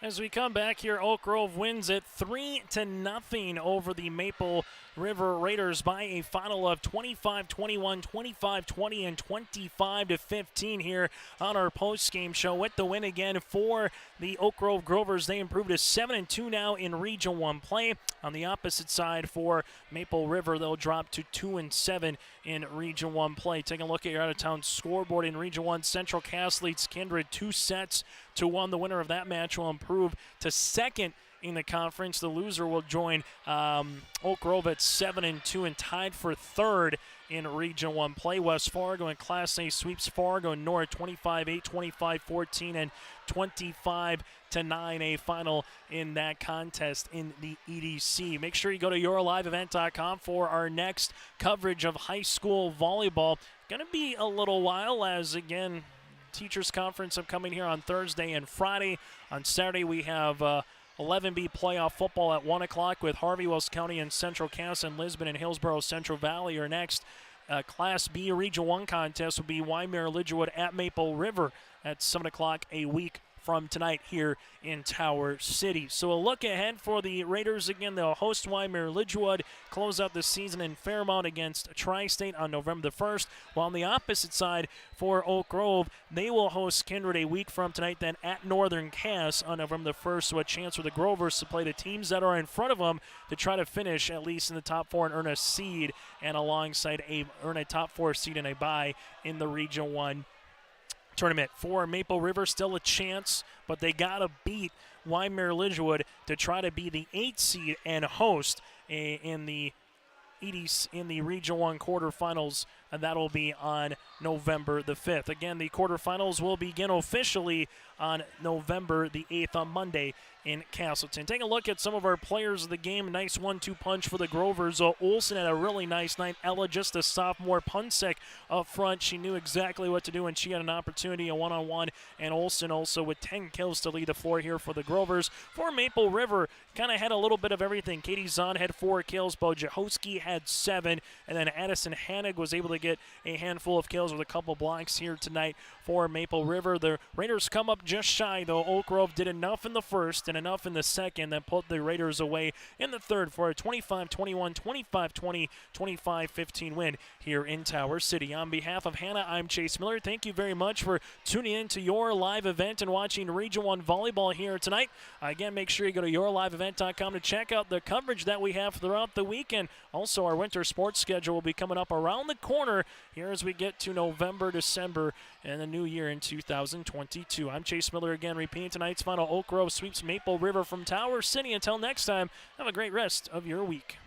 As we come back here, Oak Grove wins it 3-0 over the Maple River Raiders by a final of 25-21, 25-20, and 25-15 here on our post-game show. With the win again for the Oak Grove Grovers, they improved to 7-2 now in Region 1 play. On the opposite side for Maple River, they'll drop to 2-7 in Region 1 play. Take a look at your out-of-town scoreboard in Region 1. Central Cass leads Kindred 2-1. The winner of that match will improve to second in the conference. The loser will join Oak Grove at 7-2 and tied for third in Region 1 play. West Fargo in Class A sweeps Fargo North 25-8, 25-14, and 25-9, a final in that contest in the EDC. Make sure you go to yourliveevent.com for our next coverage of high school volleyball. Going to be a little while as, again, Teachers Conference upcoming here on Thursday and Friday. On Saturday, we have 11B playoff football at 1 o'clock with Harvey, Wells County, and Central Cass, and Lisbon and Hillsborough Central Valley are next. Class B Region 1 contest will be Wymer Lidgerwood at Maple River at 7 o'clock a week from tonight here in Tower City. So a look ahead for the Raiders. Again, they'll host Wymer Lidgerwood, close out the season in Fairmount against Tri-State on November the 1st. While on the opposite side for Oak Grove, they will host Kindred a week from tonight, then at Northern Cass on November the 1st. So a chance for the Grovers to play the teams that are in front of them to try to finish at least in the top 4 and earn a seed, and alongside earn a top 4 seed and a bye in the Region 1 tournament. For Maple River, still a chance, but they got to beat Wymer Lidgerwood to try to be the 8th seed and host in the Region 1 quarterfinals, and that'll be on November the 5th. Again, the quarterfinals will begin officially on November the 8th on Monday in Castleton. Take a look at some of our players of the game. Nice 1-2 punch for the Grovers. Olsen had a really nice night. Ella, just a sophomore. Punsek up front. She knew exactly what to do, and she had an opportunity, a one-on-one. And Olsen also with 10 kills to lead the floor here for the Grovers. For Maple River, kind of had a little bit of everything. Katie Zahn had 4 kills. Bo Jahowski had 7. And then Addison Hannig was able to to get a handful of kills with a couple blocks here tonight for Maple River. The Raiders come up just shy, though. Oak Grove did enough in the first and enough in the second that put the Raiders away in the third for a 25-21, 25-20, 25-15 win here in Tower City. On behalf of Hannah, I'm Chase Miller. Thank you very much for tuning in to your live event and watching Region 1 volleyball here tonight. Again, make sure you go to yourliveevent.com to check out the coverage that we have throughout the weekend. Also, our winter sports schedule will be coming up around the corner here as we get to November, December, and the new year in 2022. I'm Chase Miller again, repeating tonight's final. Oak Grove sweeps Maple River from Tower City. Until next time, have a great rest of your week.